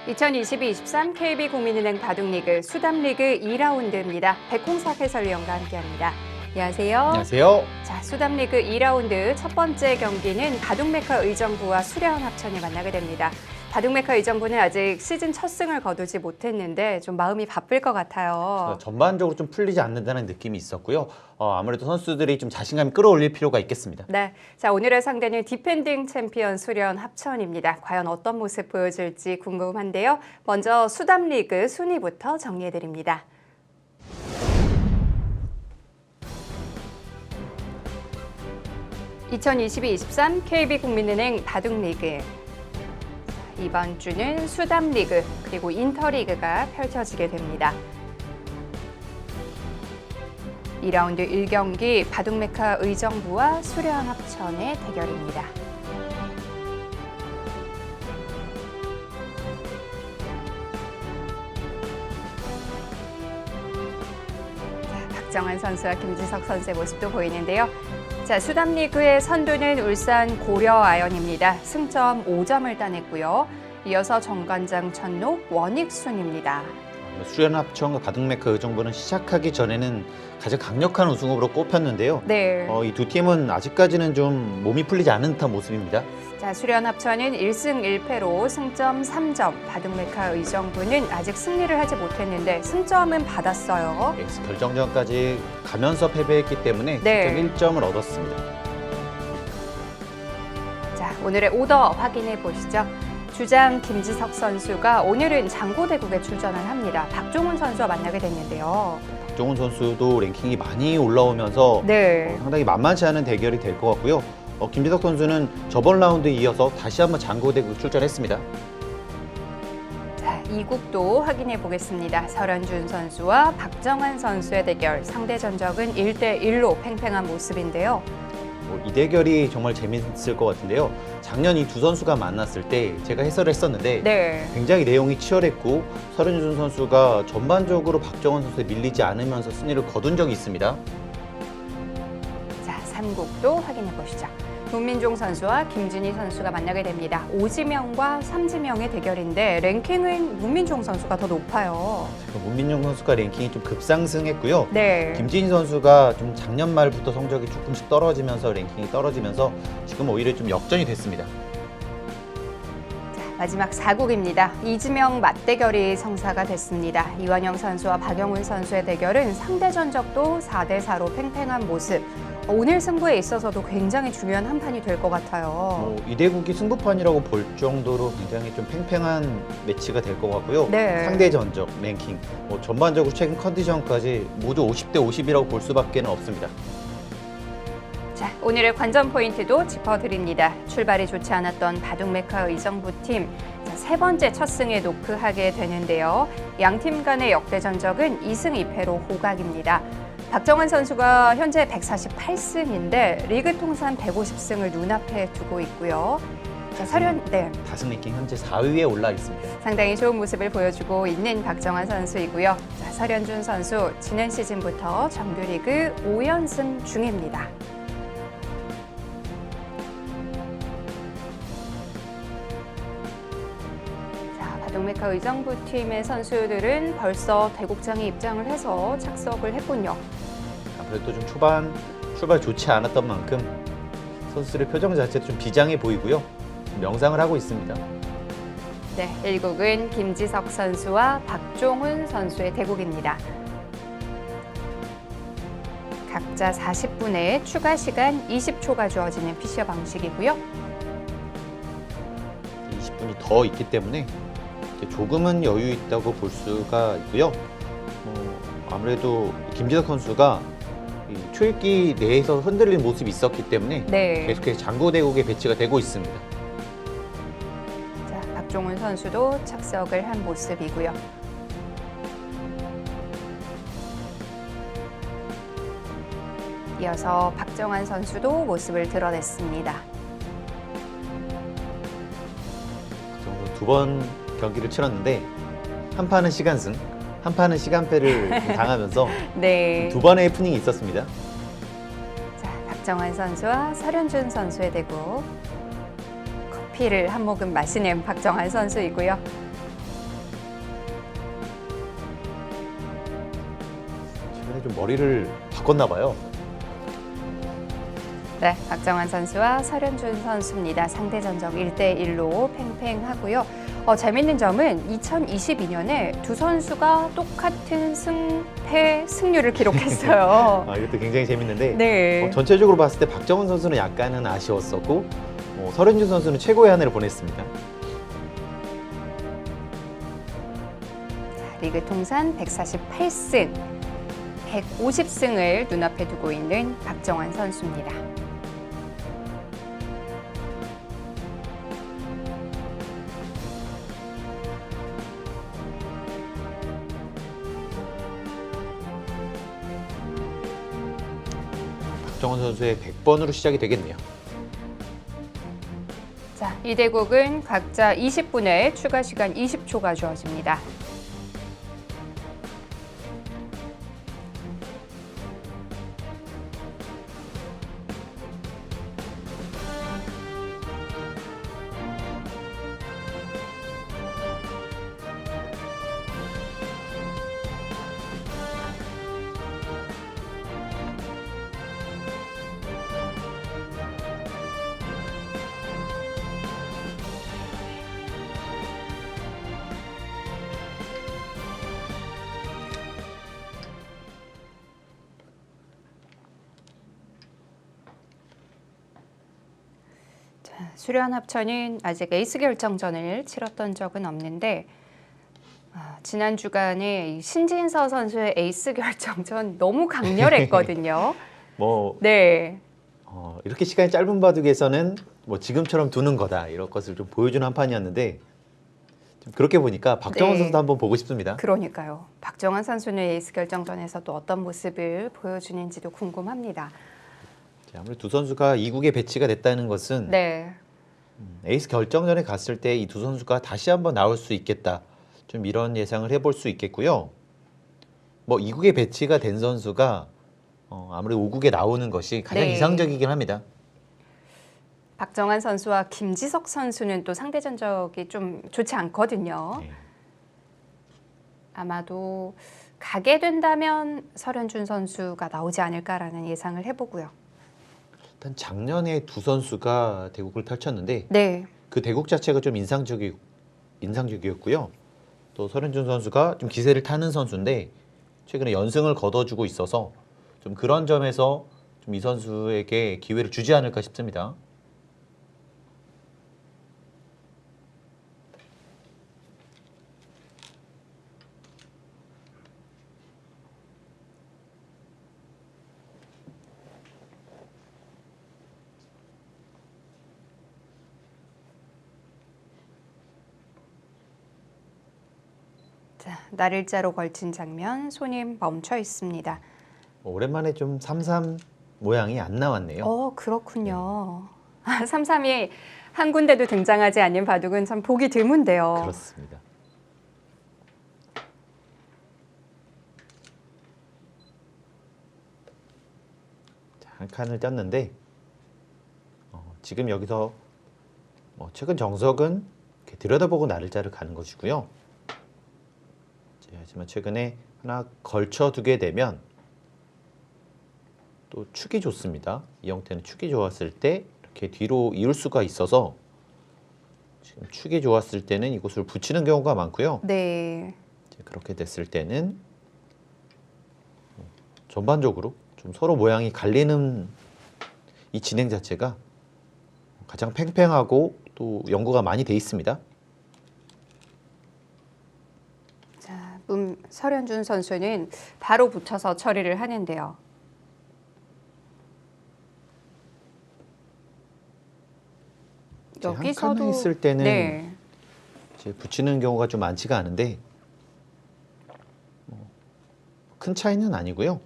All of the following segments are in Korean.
2022-23 KB국민은행 바둑리그 수담리그 2라운드입니다. 백홍석 해설위원과 함께합니다. 안녕하세요. 안녕하세요. 자, 수담리그 2라운드 첫 번째 경기는 바둑메카 의정부와 수려한 합천이 만나게 됩니다. 바둑메카 의정부는 아직 시즌 첫 승을 거두지 못했는데 좀 마음이 바쁠 것 같아요. 전반적으로 좀 풀리지 않는다는 느낌이 있었고요. 아무래도 선수들이 좀 자신감이 끌어올릴 필요가 있겠습니다. 네, 자 오늘의 상대는 디펜딩 챔피언 수려한 합천입니다. 과연 어떤 모습 보여줄지 궁금한데요. 먼저 수담리그 순위부터 정리해드립니다. (2022-23) KB국민은행 바둑리그 이번 주는 수담리그 그리고 인터리그가 펼쳐지게 됩니다. 2라운드 1경기 바둑메카 의정부와 수려한 합천의 대결입니다. 자, 박정환 선수와 김지석 선수의 모습도 보이는데요. 자, 수담리그의 선두는 울산 고려아연입니다. 승점 5점을 따냈고요. 이어서 정관장 천록 원익순입니다. 수련 합천과 바둑메카 의정부는 시작하기 전에는 가장 강력한 우승으로 꼽혔는데요. 네. 이 두 팀은 아직까지는 좀 몸이 풀리지 않은 듯한 모습입니다. 자, 수련 합천은 1승 1패로 승점 3점, 바둑메카 의정부는 아직 승리를 하지 못했는데 승점은 받았어요. 결정전까지 가면서 패배했기 때문에 네. 승점 1점을 얻었습니다. 자, 오늘의 오더 확인해 보시죠. 주장 김지석 선수가 오늘은 장고대국에 출전을 합니다. 박종훈 선수와 만나게 됐는데요. 박종훈 선수도 랭킹이 많이 올라오면서 네. 상당히 만만치 않은 대결이 될 것 같고요. 김지석 선수는 저번 라운드에 이어서 다시 한번 장고대국 출전했습니다. 자, 이국도 확인해 보겠습니다. 설현준 선수와 박정환 선수의 대결, 상대 전적은 1대1로 팽팽한 모습인데요. 이 대결이 정말 재밌을 것 같은데요. 작년 이 두 선수가 만났을 때 제가 해설을 했었는데 네. 굉장히 내용이 치열했고 설현준 선수가 전반적으로 박정환 선수에 밀리지 않으면서 승리를 거둔 적이 있습니다. 자, 3국도 확인해 보시죠. 문민종 선수와 김준희 선수가 만나게 됩니다. 오지명과 삼지명의 대결인데 랭킹은 문민종 선수가 더 높아요. 문민종 선수가 랭킹이 좀 급상승했고요. 네. 김진희 선수가 좀 작년 말부터 성적이 조금씩 떨어지면서 랭킹이 떨어지면서 지금 오히려 좀 역전이 됐습니다. 자, 마지막 4국입니다. 이지명 맞대결이 성사가 됐습니다. 이완영 선수와 박영훈 선수의 대결은 상대 전적도 4대4로 팽팽한 모습. 오늘 승부에 있어서도 굉장히 중요한 한 판이 될 것 같아요. 이 대국이 승부판이라고 볼 정도로 굉장히 좀 팽팽한 매치가 될 것 같고요. 네. 상대 전적, 랭킹, 전반적으로 최근 컨디션까지 모두 50대 50이라고 볼 수밖에 없습니다. 자, 오늘의 관전 포인트도 짚어드립니다. 출발이 좋지 않았던 바둑메카 의정부 팀. 자, 세 번째 첫 승에 노크하게 되는데요. 양 팀 간의 역대 전적은 2승 2패로 호각입니다. 박정환 선수가 현재 148승인데 리그 통산 150승을 눈앞에 두고 있고요. 자, 다승 랭킹 현재 4위에 올라 있습니다. 상당히 좋은 모습을 보여주고 있는 박정환 선수이고요. 자, 설현준 선수 지난 시즌부터 정규리그 5연승 중입니다. 바둑메카 의정부 팀의 선수들은 벌써 대국장에 입장을 해서 착석을 했군요. 아무래도 좀 출발 좋지 않았던 만큼 선수들의 표정 자체도 좀 비장해 보이고요. 명상을 하고 있습니다. 네, 1국은 김지석 선수와 박종훈 선수의 대국입니다. 각자 40분의 추가 시간 20초가 주어지는 피셔 방식이고요. 20분이 더 있기 때문에 조금은 여유 있다고 볼 수가 있고요. 아무래도 김지석 선수가 초읽기 내에서 흔들린 모습이 있었기 때문에 네. 계속해서 장고대국에 배치가 되고 있습니다. 자, 박종훈 선수도 착석을 한 모습이고요. 이어서 박정환 선수도 모습을 드러냈습니다. 두 번 경기를 치렀는데 한 판은 시간승, 한 판은 시간패를 당하면서 네. 두 번의 해프닝이 있었습니다. 자, 박정환 선수와 설현준 선수의 대국. 커피를 한 모금 마시는 박정환 선수이고요. 이번에 좀 머리를 바꿨나 봐요. 네, 박정환 선수와 설현준 선수입니다. 상대 전적 1대1로 팽팽하고요. 재밌는 점은 2022년에 두 선수가 똑같은 승률을 기록했어요. 이것도 굉장히 재밌는데 네. 전체적으로 봤을 때 박정환 선수는 약간은 아쉬웠었고 설현준 선수는 최고의 한 해를 보냈습니다. 리그 통산 148승, 150승을 눈앞에 두고 있는 박정환 선수입니다. 박정환 선수의 100번으로 시작이 되겠네요. 자, 이 대국은 각자 20분에 추가 시간 20초가 주어집니다. 수련 합천은 아직 에이스 결정전을 치렀던 적은 없는데 지난 주간에 이 신진서 선수의 에이스 결정전 너무 강렬했거든요. 네. 이렇게 시간이 짧은 바둑에서는 지금처럼 두는 거다 이런 것을 좀 보여주는 한 판이었는데 좀 그렇게 보니까 박정환 네. 선수도 한번 보고 싶습니다. 그러니까요. 박정환 선수는 에이스 결정전에서 또 어떤 모습을 보여주는지도 궁금합니다. 아무래도 두 선수가 2국에 배치가 됐다는 것은 네. 에이스 결정전에 갔을 때 이 두 선수가 다시 한번 나올 수 있겠다. 좀 이런 예상을 해볼 수 있겠고요. 2국에 배치가 된 선수가 아무래도 5국에 나오는 것이 가장 네. 이상적이긴 합니다. 박정환 선수와 김지석 선수는 또 상대 전적이 좀 좋지 않거든요. 네. 아마도 가게 된다면 설현준 선수가 나오지 않을까라는 예상을 해보고요. 일단 작년에 두 선수가 대국을 펼쳤는데 네. 그 대국 자체가 좀 인상적이었고요. 또 설현준 선수가 좀 기세를 타는 선수인데 최근에 연승을 거둬주고 있어서 좀 그런 점에서 좀 이 선수에게 기회를 주지 않을까 싶습니다. 자, 날일자로 걸친 장면, 손이 멈춰 있습니다. 오랜만에 좀 3-3 모양이 안 나왔네요. 그렇군요. 3-3이 한 군데도 등장하지 않는 바둑은 참 보기 드문데요. 그렇습니다. 자, 한 칸을 떴는데 지금 여기서 최근 정석은 이렇게 들여다보고 날짜를 가는 것이고요. 하지만 최근에 하나 걸쳐 두게 되면 또 축이 좋습니다. 이 형태는 축이 좋았을 때 이렇게 뒤로 이을 수가 있어서 지금 축이 좋았을 때는 이곳을 붙이는 경우가 많고요. 네. 그렇게 됐을 때는 전반적으로 좀 서로 모양이 갈리는 이 진행 자체가 가장 팽팽하고 또 연구가 많이 돼 있습니다. 자, 설현준 선수는 바로 붙여서 처리를 하는데요. 한 칸에 있을 때는 네. 이제 붙이는 경우가 좀 많지가 않은데 큰 차이는 아니고요.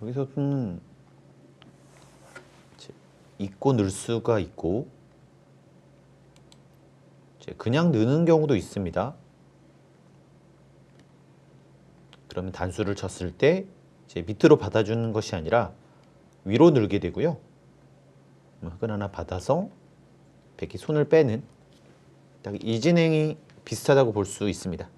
여기서는 있고 늘 수가 있고 이제 그냥 느는 경우도 있습니다. 그러면 단수를 쳤을 때 이제 밑으로 받아주는 것이 아니라 위로 늘게 되고요. 흙을 하나 받아서 백이 손을 빼는 딱 이 진행이 비슷하다고 볼 수 있습니다.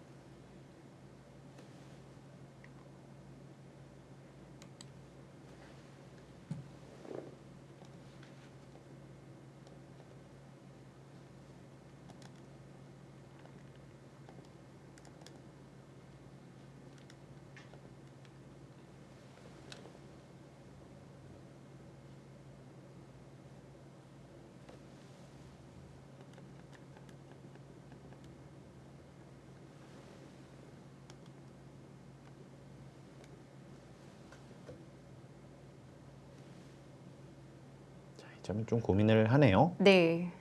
좀 고민을 하네요. 네.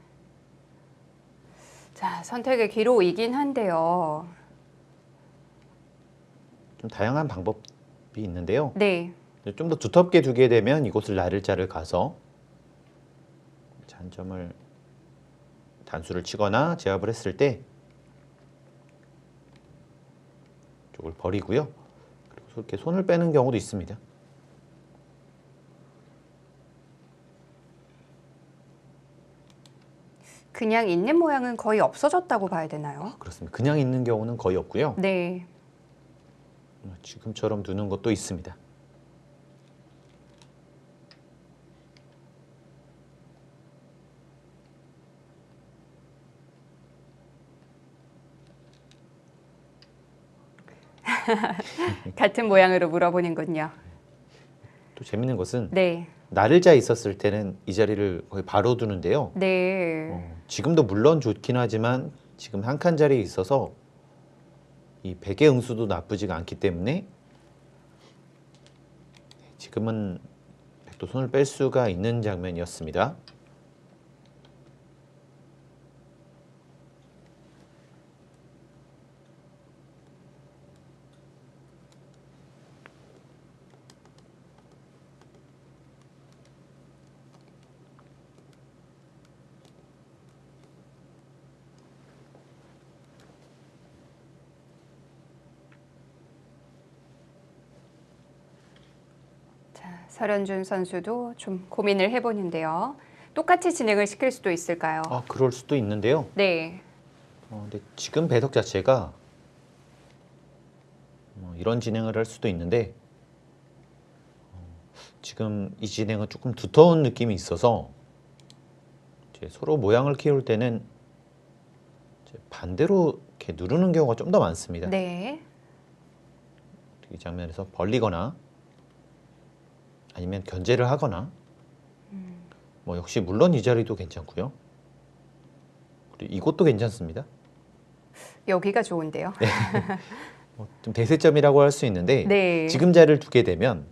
자, 선택의 기로이긴 한데요. 좀 다양한 방법이 있는데요. 네. 좀 더 두텁게 두게 되면 이곳을 나를자를 가서 잔점을 단수를 치거나 제압을 했을 때 쪽을 버리고요. 그리고 이렇게 손을 빼는 경우도 있습니다. 그냥 있는 모양은 거의 없어졌다고 봐야 되나요? 그렇습니다. 그냥 있는 경우는 거의 없고요. 네. 지금처럼 두는 것도 있습니다. 같은 모양으로 물어보는군요. 또 재밌는 것은 네. 나를자 있었을 때는 이 자리를 거의 바로 두는데요. 네. 지금도 물론 좋긴 하지만 지금 한 칸 자리에 있어서 이 백의 응수도 나쁘지가 않기 때문에 지금은 백도 손을 뺄 수가 있는 장면이었습니다. 자, 설현준 선수도 좀 고민을 해보는데요. 똑같이 진행을 시킬 수도 있을까요? 그럴 수도 있는데요. 네. 근데 지금 배석 자체가 이런 진행을 할 수도 있는데 지금 이 진행은 조금 두터운 느낌이 있어서 이제 서로 모양을 키울 때는 이제 반대로 이렇게 누르는 경우가 좀 더 많습니다. 네. 이 장면에서 벌리거나 아니면 견제를 하거나 뭐 역시 물론 이 자리도 괜찮고요. 그리고 이것도 괜찮습니다. 여기가 좋은데요. 좀 대세점이라고 할 수 있는데 네. 지금 자리를 두게 되면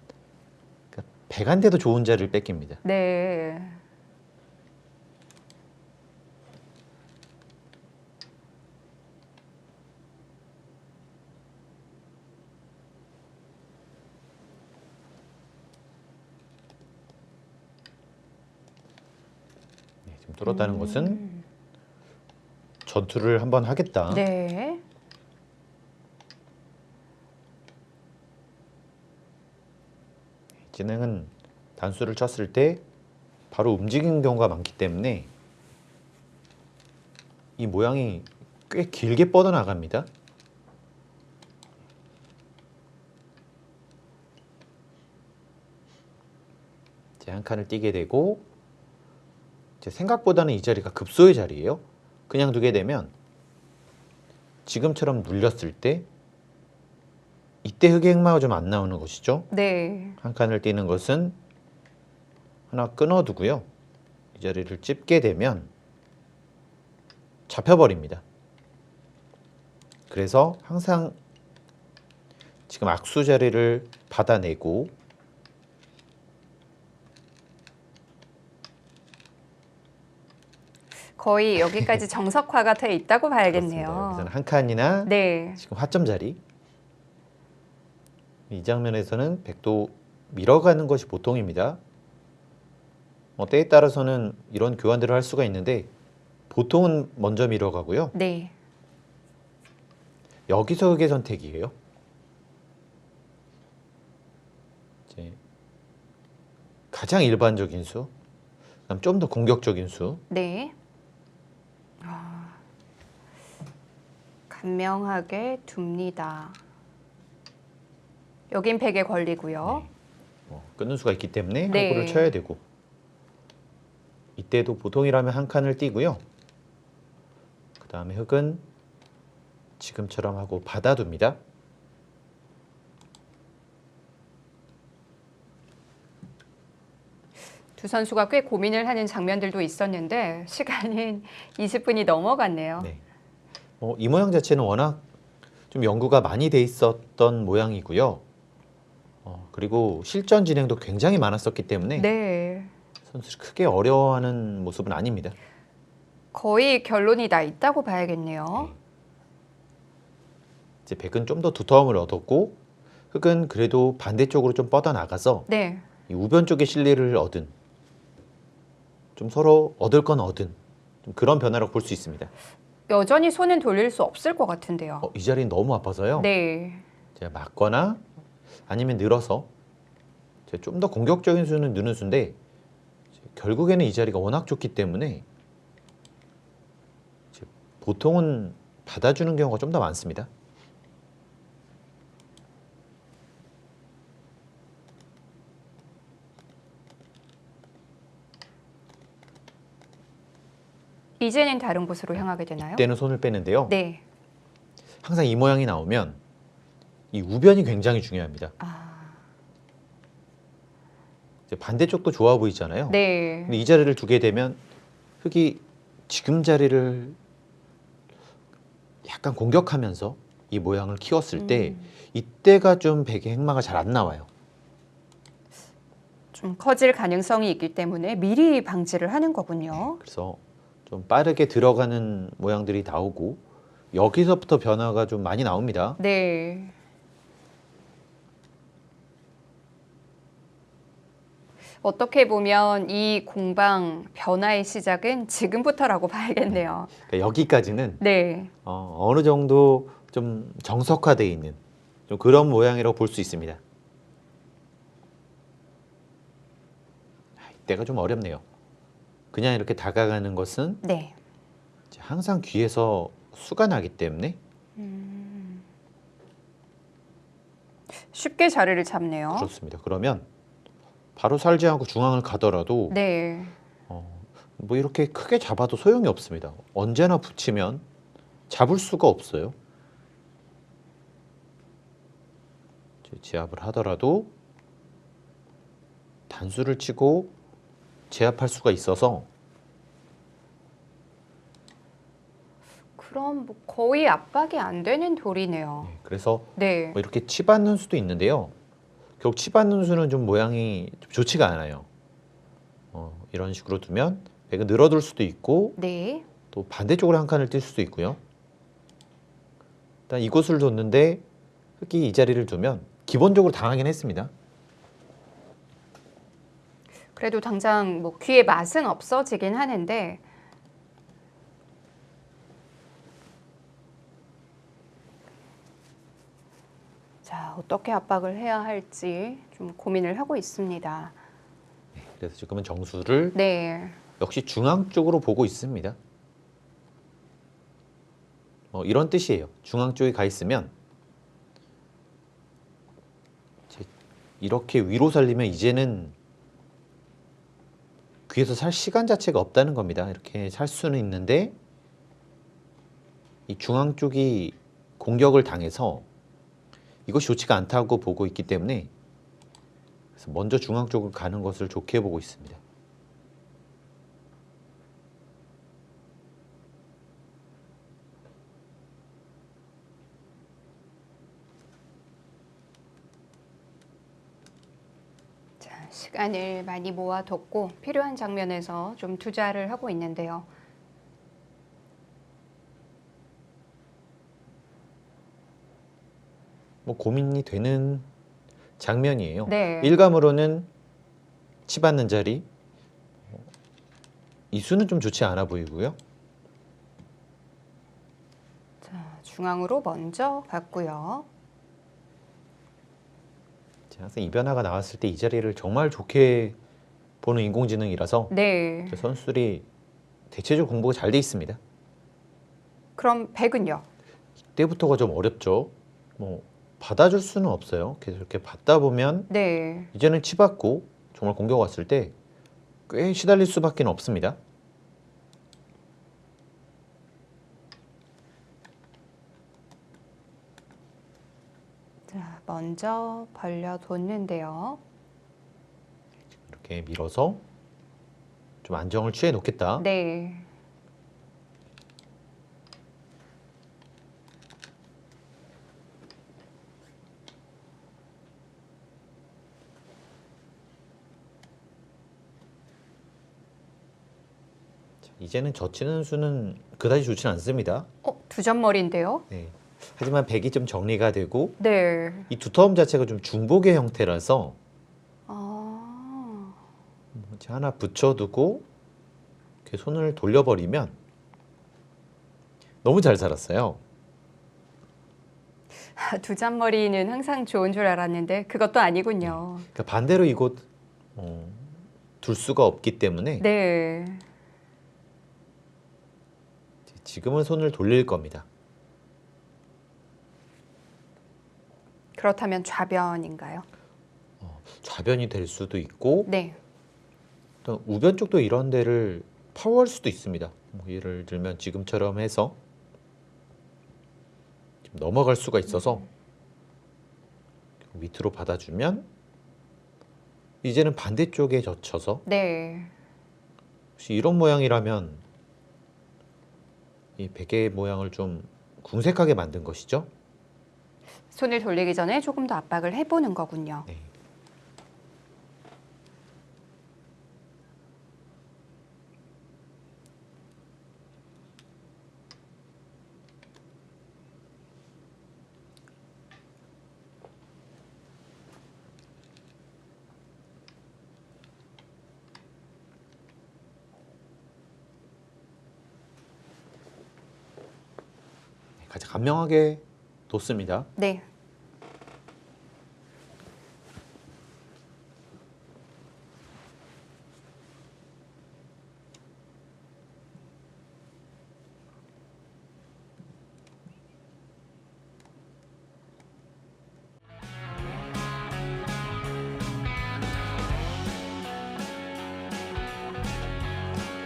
백한테도 좋은 자리를 뺏깁니다. 네. 지금 뚫었다는 것은 전투를 한번 하겠다. 네. 진행은 단수를 쳤을 때 바로 움직이는 경우가 많기 때문에 이 모양이 꽤 길게 뻗어나갑니다. 이제 한 칸을 띄게 되고 이제 생각보다는 이 자리가 급소의 자리예요. 그냥 두게 되면 지금처럼 눌렸을 때 이때 흑의 흑마가 좀 안 나오는 것이죠. 네. 한 칸을 띄는 것은 하나 끊어두고요. 이 자리를 찝게 되면 잡혀버립니다. 그래서 항상 지금 악수 자리를 받아내고 거의 여기까지 정석화가 돼 있다고 봐야겠네요. 그래서 한 칸이나 네. 지금 화점 자리 이 장면에서는 백도 밀어가는 것이 보통입니다. 때에 따라서는 이런 교환들을 할 수가 있는데 보통은 먼저 밀어가고요. 네. 여기서 흑의 선택이에요. 이제 가장 일반적인 수, 그다음 좀 더 공격적인 수. 네. 간명하게 둡니다. 여긴 백에 걸리고요. 끊는 수가 있기 때문에 네. 항구를 쳐야 되고 이때도 보통이라면 한 칸을 띄고요. 그 다음에 흑은 지금처럼 하고 받아둡니다. 두 선수가 꽤 고민을 하는 장면들도 있었는데 시간은 20분이 넘어갔네요. 네. 이 모양 자체는 워낙 좀 연구가 많이 돼 있었던 모양이고요. 그리고 실전 진행도 굉장히 많았었기 때문에 네. 선수를 크게 어려워하는 모습은 아닙니다. 거의 결론이 나 있다고 봐야겠네요. 이제 백은 좀 더 두터움을 얻었고 흑은 그래도 반대쪽으로 좀 뻗어 나가서 네. 이 우변 쪽의 실리를 얻은, 좀 서로 얻을 건 얻은 좀 그런 변화라고 볼 수 있습니다. 여전히 손은 돌릴 수 없을 것 같은데요. 이 자리는 너무 아파서요. 네. 제가 막거나 아니면 늘어서 좀 더 공격적인 수는 느는 수인데 결국에는 이 자리가 워낙 좋기 때문에 보통은 받아주는 경우가 좀 더 많습니다. 이제는 다른 곳으로 향하게 되나요? 이때는 손을 빼는데요. 네. 항상 이 모양이 나오면 이 우변이 굉장히 중요합니다. 이제 반대쪽도 좋아 보이잖아요. 네. 근데 이 자리를 두게 되면 흑이 지금 자리를 약간 공격하면서 이 모양을 키웠을 때 이때가 좀 백의 행마가 잘 안 나와요. 좀 커질 가능성이 있기 때문에 미리 방지를 하는 거군요. 그래서 좀 빠르게 들어가는 모양들이 나오고 여기서부터 변화가 좀 많이 나옵니다. 네. 어떻게 보면 이 공방 변화의 시작은 지금부터라고 봐야겠네요. 그러니까 여기까지는 네. 어느 정도 좀 정석화되어 있는 좀 그런 모양이라고 볼 수 있습니다. 이때가 좀 어렵네요. 그냥 이렇게 다가가는 것은 네. 이제 항상 귀에서 수가 나기 때문에 쉽게 자리를 잡네요. 그렇습니다. 그러면 바로 살지 않고 중앙을 가더라도 네. 뭐 이렇게 크게 잡아도 소용이 없습니다. 언제나 붙이면 잡을 수가 없어요. 제압을 하더라도 단수를 치고 제압할 수가 있어서 그럼 뭐 거의 압박이 안 되는 돌이네요. 그래서 네. 뭐 이렇게 치받는 수도 있는데요. 결국 치받는 수는 좀 모양이 좀 좋지가 않아요. 이런 식으로 두면 백은 늘어둘 수도 있고 네. 또 반대쪽으로 한 칸을 뛸 수도 있고요. 일단 이곳을 뒀는데 흑이 이 자리를 두면 기본적으로 당하긴 했습니다. 그래도 당장 뭐 귀의 맛은 없어지긴 하는데 자, 어떻게 압박을 해야 할지 좀 고민을 하고 있습니다. 그래서 지금은 정수를 네. 역시 중앙 쪽으로 보고 있습니다. 이런 뜻이에요. 중앙 쪽에 가 있으면 이렇게 위로 살리면 이제는 귀에서 살 시간 자체가 없다는 겁니다. 이렇게 살 수는 있는데 이 중앙 쪽이 공격을 당해서 이것이 좋지가 않다고 보고 있기 때문에 그래서 먼저 중앙 쪽을 가는 것을 좋게 보고 있습니다. 자, 시간을 많이 모아뒀고 필요한 장면에서 좀 투자를 하고 있는데요. 뭐 고민이 되는 장면이에요. 네. 일감으로는 치받는 자리 이 수는 좀 좋지 않아 보이고요. 자, 중앙으로 먼저 갔고요. 항상 이 변화가 나왔을 때 이 자리를 정말 좋게 보는 인공지능이라서 네. 선수들이 대체적으로 공부가 잘 돼 있습니다. 그럼 백은요? 이때부터가 좀 어렵죠. 뭐 받아줄 수는 없어요. 계속 이렇게 받다 보면 네. 이제는 치받고 정말 공격 왔을 때 꽤 시달릴 수밖에 없습니다. 자, 먼저 벌려뒀는데요. 이렇게 밀어서 좀 안정을 취해 놓겠다. 네. 이제는 젖히는 수는 그다지 좋지는 않습니다. 두 점머리인데요. 네. 하지만 백이 좀 정리가 되고 네. 이 두터움 자체가 좀 중복의 형태라서 아, 이제 하나 붙여두고 이렇게 손을 돌려버리면 너무 잘 살았어요. 두 점머리는 항상 좋은 줄 알았는데 그것도 아니군요. 그러니까 반대로 이곳 둘 수가 없기 때문에 네. 지금은 손을 돌릴 겁니다. 그렇다면 좌변인가요? 좌변이 될 수도 있고 네. 또 우변 쪽도 이런 데를 파워할 수도 있습니다. 뭐 예를 들면 지금처럼 해서 좀 넘어갈 수가 있어서 밑으로 받아주면 이제는 반대쪽에 젖혀서 네. 혹시 이런 모양이라면 이 베개 모양을 좀 궁색하게 만든 것이죠. 손을 돌리기 전에 조금 더 압박을 해보는 거군요. 네. 가장 간명하게 뒀습니다. 네.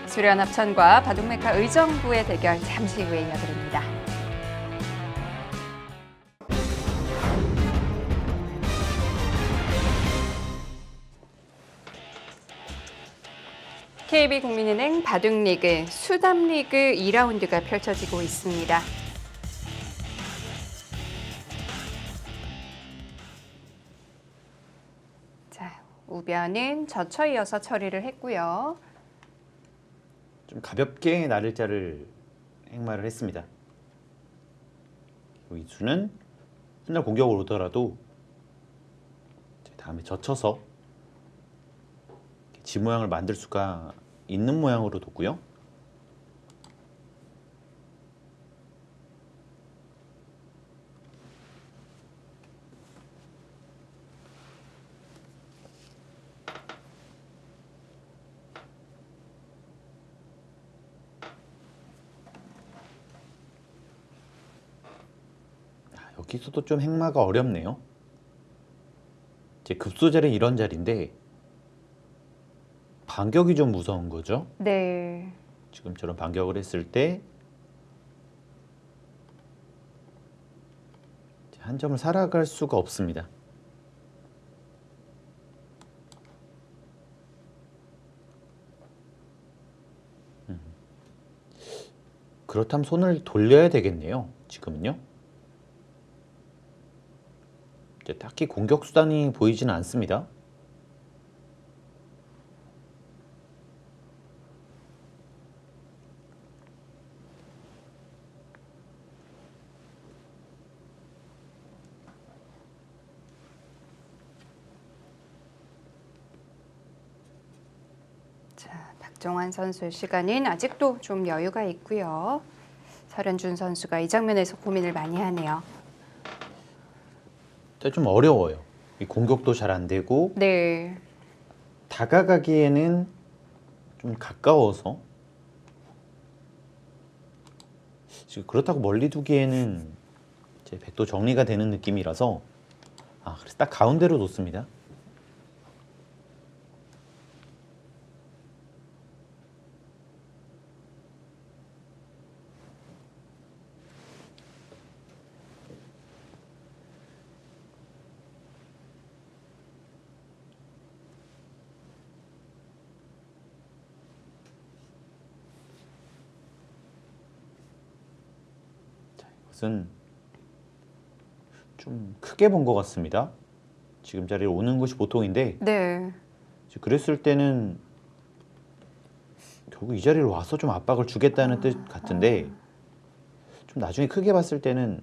수련 합천과 바둑메카 의정부의 대결 잠시 후에 이어드립니다. KB국민은행 바둑리그 수담리그 2라운드가 펼쳐지고 있습니다. 자, 우변은 젖혀 이어서 처리를 했고요. 좀 가볍게 나를자를 행마를 했습니다. 이수는 훗날 공격을 오더라도 다음에 젖혀서 지 모양을 만들 수가 있는 모양으로 뒀고요. 여기서도 좀 행마가 어렵네요. 제 급소 자리는 이런 자리인데 반격이 좀 무서운 거죠. 네. 지금처럼 반격을 했을 때 한 점을 살아갈 수가 없습니다. 그렇다면 손을 돌려야 되겠네요. 지금은요. 이제 딱히 공격 수단이 보이지는 않습니다. 자, 박정환 선수의 시간은 아직도 좀 여유가 있고요. 설현준 선수가 이 장면에서 고민을 많이 하네요. 좀 어려워요. 이 공격도 잘 안 되고 네. 다가가기에는 좀 가까워서 지금 그렇다고 멀리 두기에는 제 백도 정리가 되는 느낌이라서 그래서 딱 가운데로 놓습니다. 이것은 좀 크게 본 것 같습니다. 지금 자리에 오는 것이 보통인데 네. 그랬을 때는 결국 이 자리로 와서 좀 압박을 주겠다는 뜻 같은데 좀 나중에 크게 봤을 때는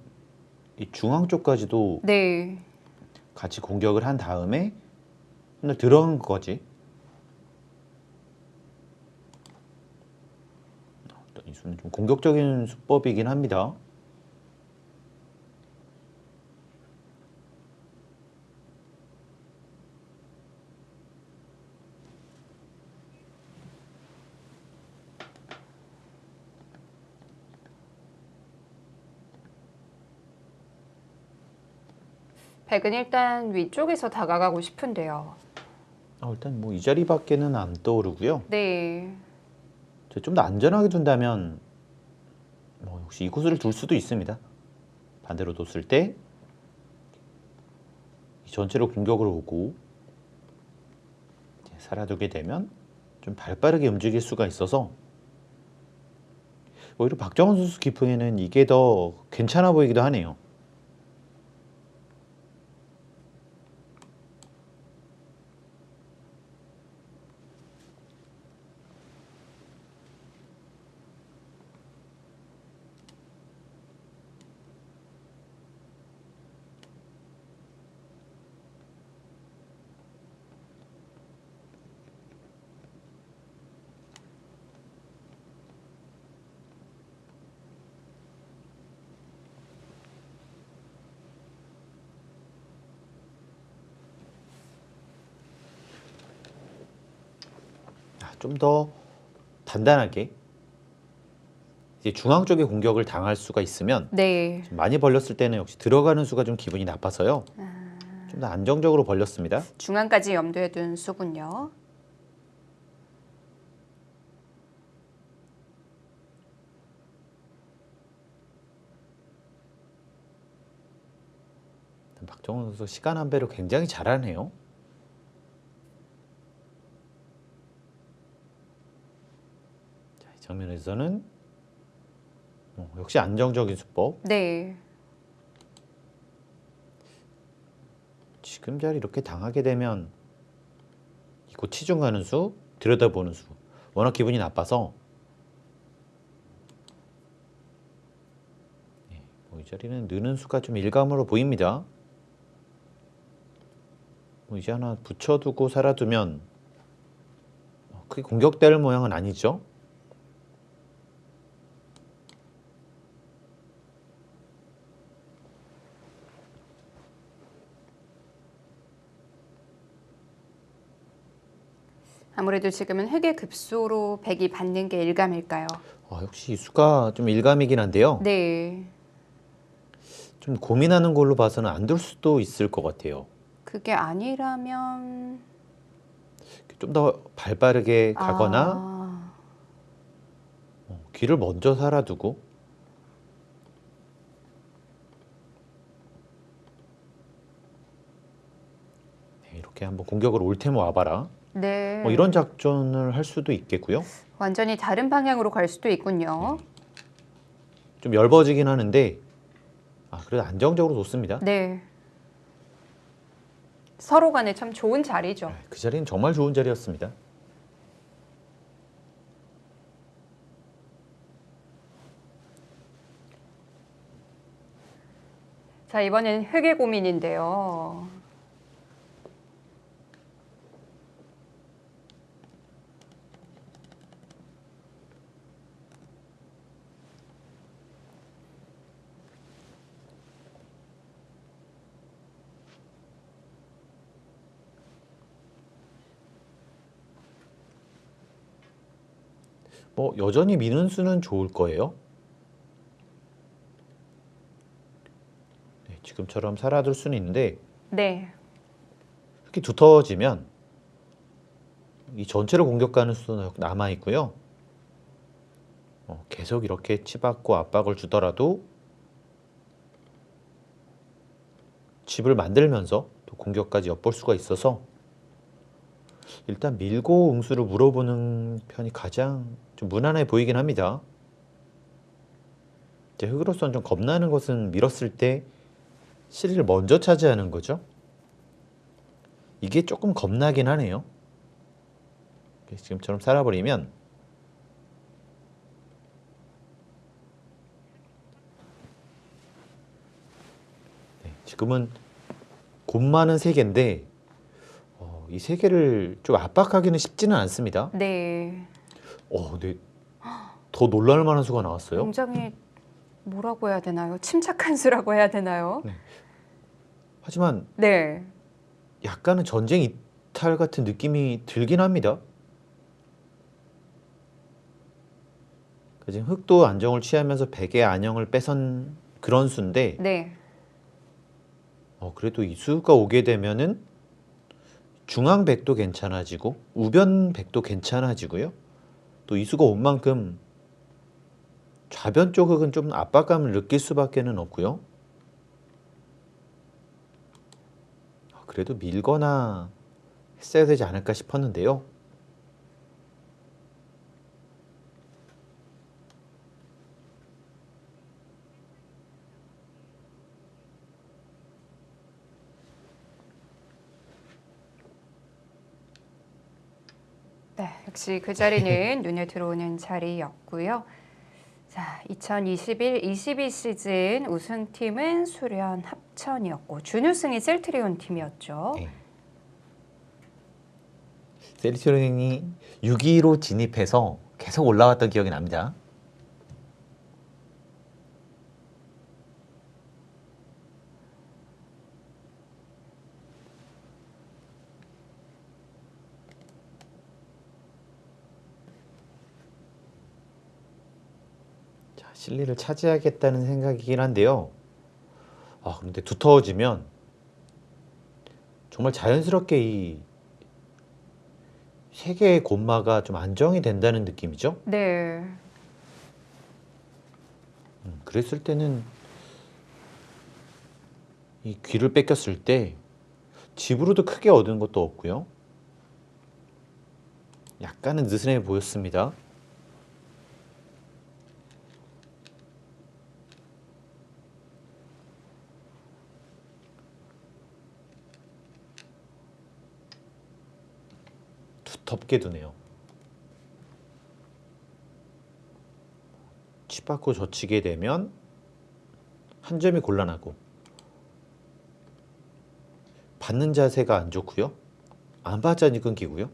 이 중앙 쪽까지도 네. 같이 공격을 한 다음에 근데 들어간 거지. 이 수는 좀 공격적인 수법이긴 합니다. 백은 일단 위쪽에서 다가가고 싶은데요. 일단 뭐 이 자리밖에는 안 떠오르고요. 네. 좀 더 안전하게 둔다면 뭐 역시 이 구슬을 둘 수도 있습니다. 반대로 뒀을 때 이 전체로 공격을 오고 이제 살아두게 되면 좀 발빠르게 움직일 수가 있어서 오히려 박정원 선수 기풍에는 이게 더 괜찮아 보이기도 하네요. 좀 더 단단하게 이제 중앙 쪽에 공격을 당할 수가 있으면 네. 좀 많이 벌렸을 때는 역시 들어가는 수가 좀 기분이 나빠서요. 좀 더 안정적으로 벌렸습니다. 중앙까지 염두에 둔 수군요. 박정원 선수 시간 한 배로 굉장히 잘하네요. 자, 이 장면에서는 역시 안정적인 수법. 네. 지금 자리 이렇게 당하게 되면 이곳 치중 가는 수, 들여다보는 수 워낙 기분이 나빠서 이 자리는 느는 수가 좀 일감으로 보입니다. 이제 하나 붙여두고 살아두면 크게 공격될 모양은 아니죠. 아무래도 지금은 흑의 급소로 백이 받는 게 일감일까요? 역시 이 수가 좀 일감이긴 한데요. 네. 좀 고민하는 걸로 봐서는 안 둘 수도 있을 것 같아요. 그게 아니라면 좀 더 발빠르게 가거나 귀를 먼저 살아두고 이렇게 한번 공격을 올 테면 와봐라. 네. 이런 작전을 할 수도 있겠고요. 완전히 다른 방향으로 갈 수도 있군요. 좀 엷어지긴 하는데 그래도 안정적으로 뒀습니다. 네. 서로 간에 참 좋은 자리죠. 그 자리는 정말 좋은 자리였습니다. 자, 이번엔 흑의 고민인데요. 여전히 미는 수는 좋을 거예요. 지금처럼 살아둘 수는 있는데 네. 이렇게 두터워지면 이 전체를 공격하는 수는 남아 있고요. 계속 이렇게 치받고 압박을 주더라도 집을 만들면서 또 공격까지 엿볼 수가 있어서 일단 밀고 응수를 물어보는 편이 가장 좀 무난해 보이긴 합니다. 이제 흑으로서는 좀 겁나는 것은 밀었을 때 실리를 먼저 차지하는 거죠. 이게 조금 겁나긴 하네요. 지금처럼 살아버리면 지금은 곱 많은 세 개인데 이 세 개를 좀 압박하기는 쉽지는 않습니다. 네. 네. 더 놀랄 만한 수가 나왔어요. 굉장히 뭐라고 해야 되나요? 침착한 수라고 해야 되나요? 네. 하지만 네. 약간은 전쟁 이탈 같은 느낌이 들긴 합니다. 지금 흑도 안정을 취하면서 백의 안정을 뺏은 그런 수인데 네. 그래도 이 수가 오게 되면은 중앙 백도 괜찮아지고 우변 백도 괜찮아지고요. 또 이 수가 온 만큼 좌변 쪽 흑은 좀 압박감을 느낄 수밖에는 없고요. 그래도 밀거나 했어야 되지 않을까 싶었는데요. 네, 역시 그 자리는 눈에 들어오는 자리였고요. 자, 2021-22 시즌 우승팀은 수련 합천이었고 준우승이 셀트리온 팀이었죠. 네. 셀티온이 6위로 진입해서 계속 올라왔던 기억이 납니다. 자, 실리를 차지하겠다는 생각이긴 한데요. 그런데 두터워지면 정말 자연스럽게 이 세 개의 곰마가 좀 안정이 된다는 느낌이죠. 네. 그랬을 때는 이 귀를 뺏겼을 때 집으로도 크게 얻은 것도 없고요. 약간은 느슨해 보였습니다. 두텁게 두네요. 치 받고 젖히게 되면 한 점이 곤란하고 받는 자세가 안 좋고요. 안 받자니 끊기고요.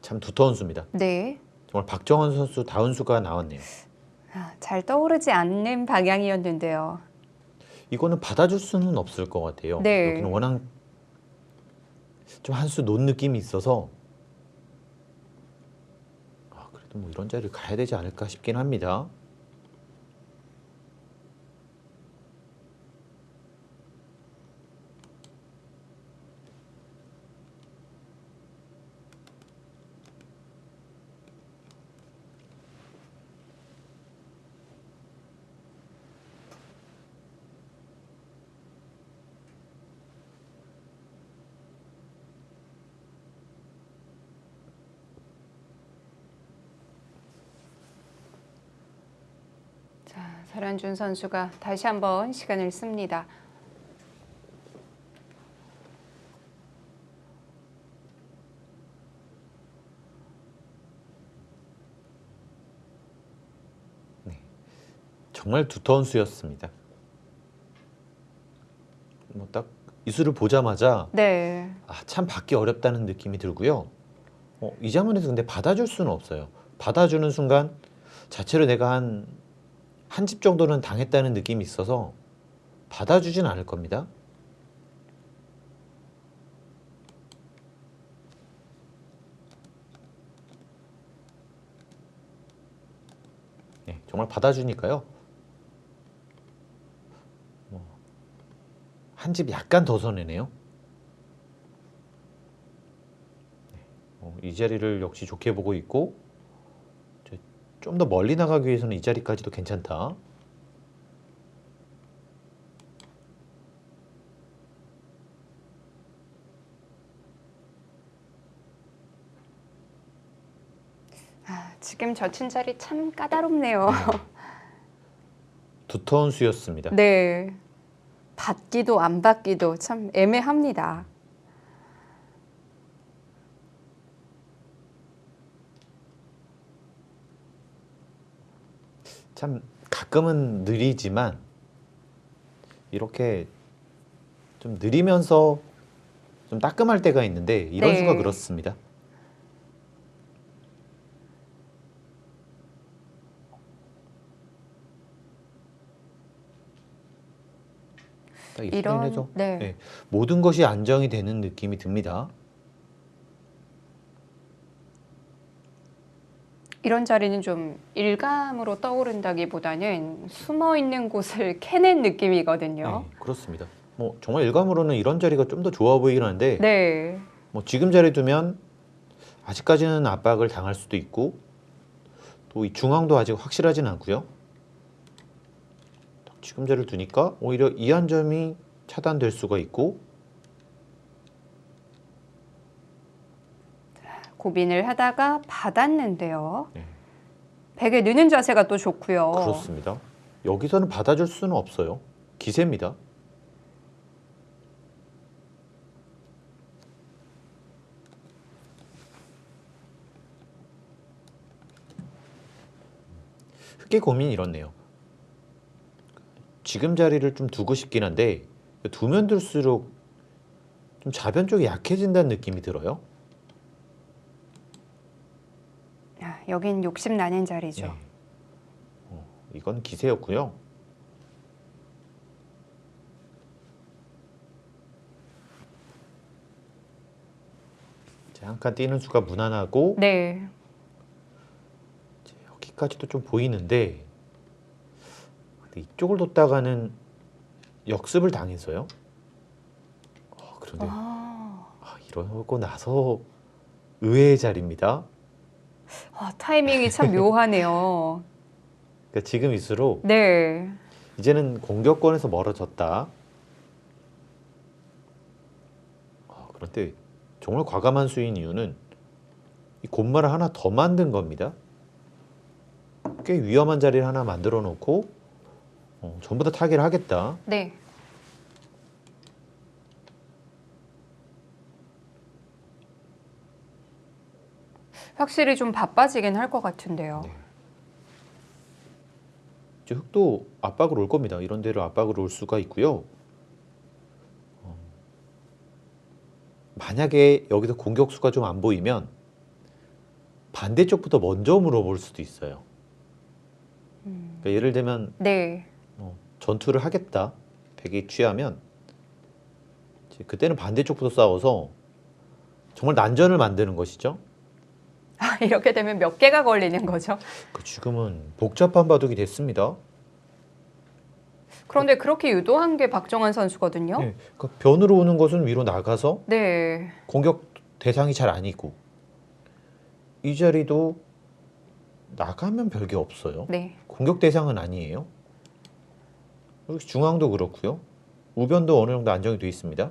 참 두터운 수입니다. 네. 정말 박정원 선수 다운 수가 나왔네요. 잘 떠오르지 않는 방향이었는데요. 이거는 받아줄 수는 없을 것 같아요. 네. 여기는 워낙 좀 한 수 놓은 느낌이 있어서 그래도 뭐 이런 자리를 가야 되지 않을까 싶긴 합니다. 자, 설현준 선수가 다시 한번 시간을 씁니다. 정말 두터운 수였습니다. 뭐 딱 이 수를 보자마자 네. 참 받기 어렵다는 느낌이 들고요. 이 장면에서 근데 받아줄 수는 없어요. 받아주는 순간 자체로 내가 한 집 정도는 당했다는 느낌이 있어서 받아주진 않을 겁니다. 네, 정말 받아주니까요. 한 집 약간 더 손해네요. 이 자리를 역시 좋게 보고 있고 좀 더 멀리 나가기 위해서는 이 자리까지도 괜찮다. 지금 젖힌 자리 참 까다롭네요. 두터운 수였습니다. 네. 받기도 안 받기도 참 애매합니다. 참 가끔은 느리지만 이렇게 좀 느리면서 좀 따끔할 때가 있는데 이런 네. 수가 그렇습니다. 딱 이 수는 해서 네. 네, 모든 것이 안정이 되는 느낌이 듭니다. 이런 자리는 좀 일감으로 떠오른다기보다는 숨어 있는 곳을 캐낸 느낌이거든요. 네, 그렇습니다. 뭐 정말 일감으로는 이런 자리가 좀 더 좋아 보이긴 한데 네. 뭐 지금 자리 두면 아직까지는 압박을 당할 수도 있고 또 이 중앙도 아직 확실하진 않고요. 지금 자리를 두니까 오히려 이 한 점이 차단될 수가 있고 고민을 하다가 받았는데요. 네. 베개 느는 자세가 또 좋고요. 그렇습니다. 여기서는 받아줄 수는 없어요. 기세입니다. 흑의 고민이 이렇네요. 지금 자리를 좀 두고 싶긴 한데 두면 둘수록 좀 좌변 쪽이 약해진다는 느낌이 들어요. 아, 여긴 욕심 나는 자리죠. 네. 이건 기세였고요. 한 칸 뛰는 수가 무난하고 네. 여기까지도 좀 보이는데 근데 이쪽을 뒀다가는 역습을 당해서요. 그런데 이러고 나서 의외의 자리입니다. 타이밍이 참 묘하네요. 그러니까 지금 이수로 네. 이제는 공격권에서 멀어졌다. 그런데 정말 과감한 수인 이유는 이 곰마를 하나 더 만든 겁니다. 꽤 위험한 자리를 하나 만들어 놓고 전부 다 타기를 하겠다. 네. 확실히 좀 바빠지긴 할 것 같은데요. 네. 이제 흑도 압박으로 올 겁니다. 이런 데로 압박으로 올 수가 있고요. 만약에 여기서 공격수가 좀 안 보이면 반대쪽부터 먼저 물어볼 수도 있어요. 그러니까 예를 들면 네. 전투를 하겠다. 백이 취하면 이제 그때는 반대쪽부터 싸워서 정말 난전을 만드는 것이죠. 이렇게 되면 몇 개가 걸리는 거죠? 지금은 복잡한 바둑이 됐습니다. 그런데 그렇게 유도한 게 박정환 선수거든요. 네, 그러니까 변으로 오는 것은 위로 나가서 네. 공격 대상이 잘 아니고 이 자리도 나가면 별게 없어요. 네. 공격 대상은 아니에요. 여기 중앙도 그렇고요. 우변도 어느 정도 안정이 되어 있습니다.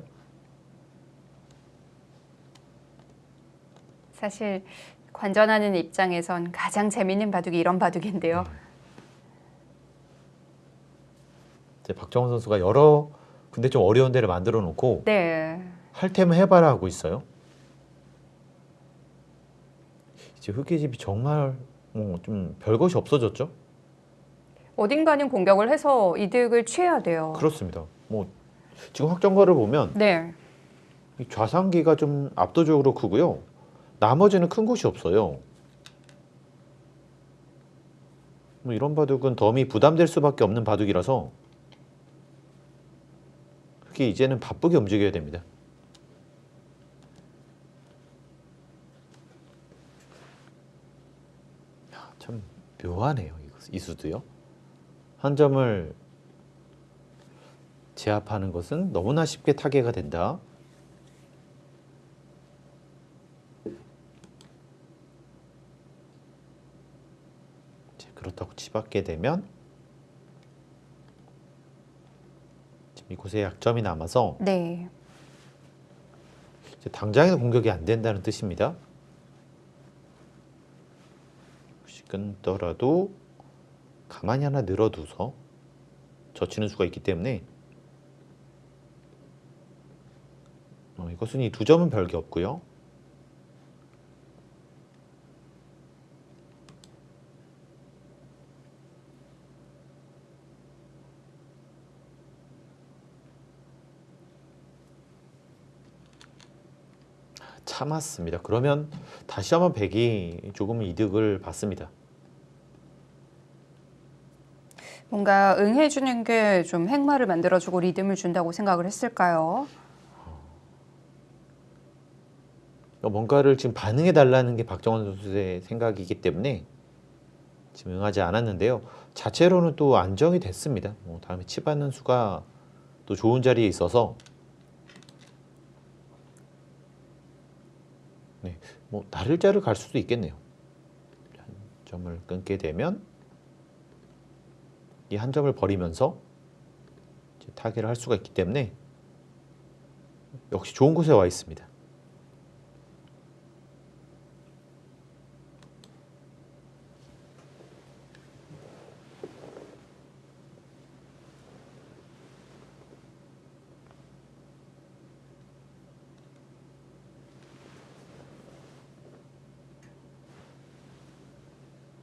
사실 관전하는 입장에선 가장 재밌는 바둑이 이런 바둑인데요. 이제 박정원 선수가 근데 좀 어려운 데를 만들어 놓고 네. 할 테면 해봐라 하고 있어요. 이제 흑의 집이 정말 좀 별것이 없어졌죠. 어딘가는 공격을 해서 이득을 취해야 돼요. 그렇습니다. 지금 확정거를 보면 네. 이 좌상기가 좀 압도적으로 크고요. 나머지는 큰 곳이 없어요. 이런 바둑은 덤이 부담될 수밖에 없는 바둑이라서 흑이 이제는 바쁘게 움직여야 됩니다. 참 묘하네요. 이 수도요. 한 점을 제압하는 것은 너무나 쉽게 타개가 된다. 그렇다고 치받게 되면 지금 이곳에 약점이 남아서 네. 이제 당장에는 공격이 안 된다는 뜻입니다. 혹시 끊더라도 가만히 하나 늘어두서 젖히는 수가 있기 때문에 이것은 이 두 점은 별게 없고요. 참았습니다. 그러면 다시 한번 백이 조금 이득을 받습니다. 뭔가 응해주는 게 좀 행마를 만들어주고 리듬을 준다고 생각을 했을까요? 뭔가를 지금 반응해 달라는 게 박정원 선수의 생각이기 때문에 지금 응하지 않았는데요. 자체로는 또 안정이 됐습니다. 다음에 치받는 수가 또 좋은 자리에 있어서 네, 나를자를 갈 수도 있겠네요. 한 점을 끊게 되면 이 한 점을 버리면서 이제 타개를 할 수가 있기 때문에 역시 좋은 곳에 와 있습니다.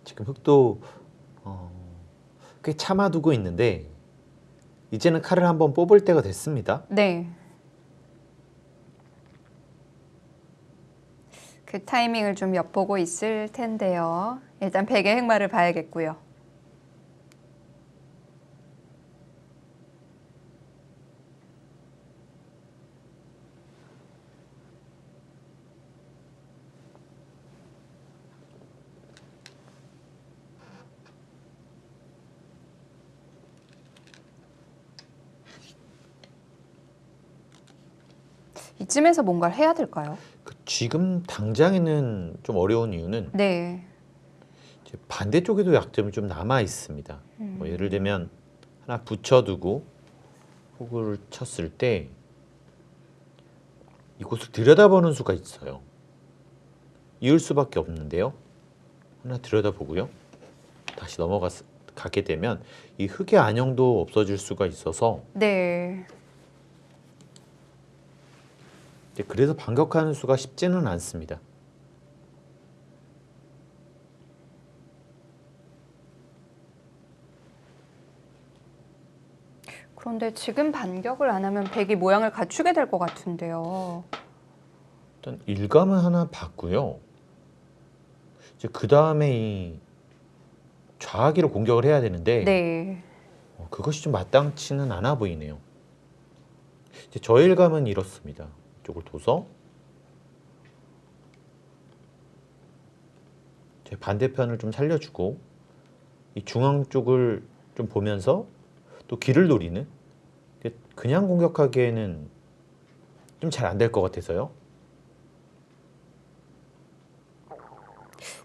지금 흑도 꽤 참아두고 있는데 이제는 칼을 한번 뽑을 때가 됐습니다. 네. 그 타이밍을 좀 엿보고 있을 텐데요. 일단 백의 행마를 봐야겠고요. 이쯤에서 뭔가를 해야 될까요? 지금 당장에는 좀 어려운 이유는 네. 이제 반대쪽에도 약점이 좀 남아 있습니다. 예를 들면 하나 붙여두고 호구를 쳤을 때 이곳을 들여다보는 수가 있어요. 이을 수밖에 없는데요. 하나 들여다보고요. 다시 가게 되면 이 흑의 안형도 없어질 수가 있어서 네. 그래서 반격하는 수가 쉽지는 않습니다. 그런데 지금 반격을 안 하면 백이 모양을 갖추게 될 것 같은데요. 일단 일감은 하나 봤고요. 이제 그 다음에 이 좌하기로 공격을 해야 되는데 네. 그것이 좀 마땅치는 않아 보이네요. 이제 저일감은 이렇습니다. 이쪽을 둬서 제 반대편을 좀 살려주고 이 중앙 쪽을 좀 보면서 또 길을 노리는, 그냥 공격하기에는 좀 잘 안 될 것 같아서요.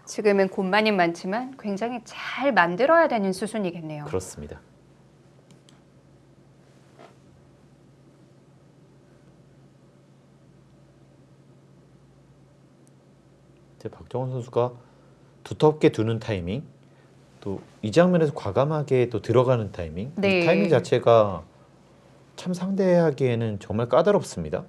지금은 곳만은 많지만 굉장히 잘 만들어야 되는 수순이겠네요. 그렇습니다. 이제 박정원 선수가 두텁게 두는 타이밍, 또 이 장면에서 과감하게 또 들어가는 타이밍, 네. 이 타이밍 자체가 참 상대하기에는 정말 까다롭습니다.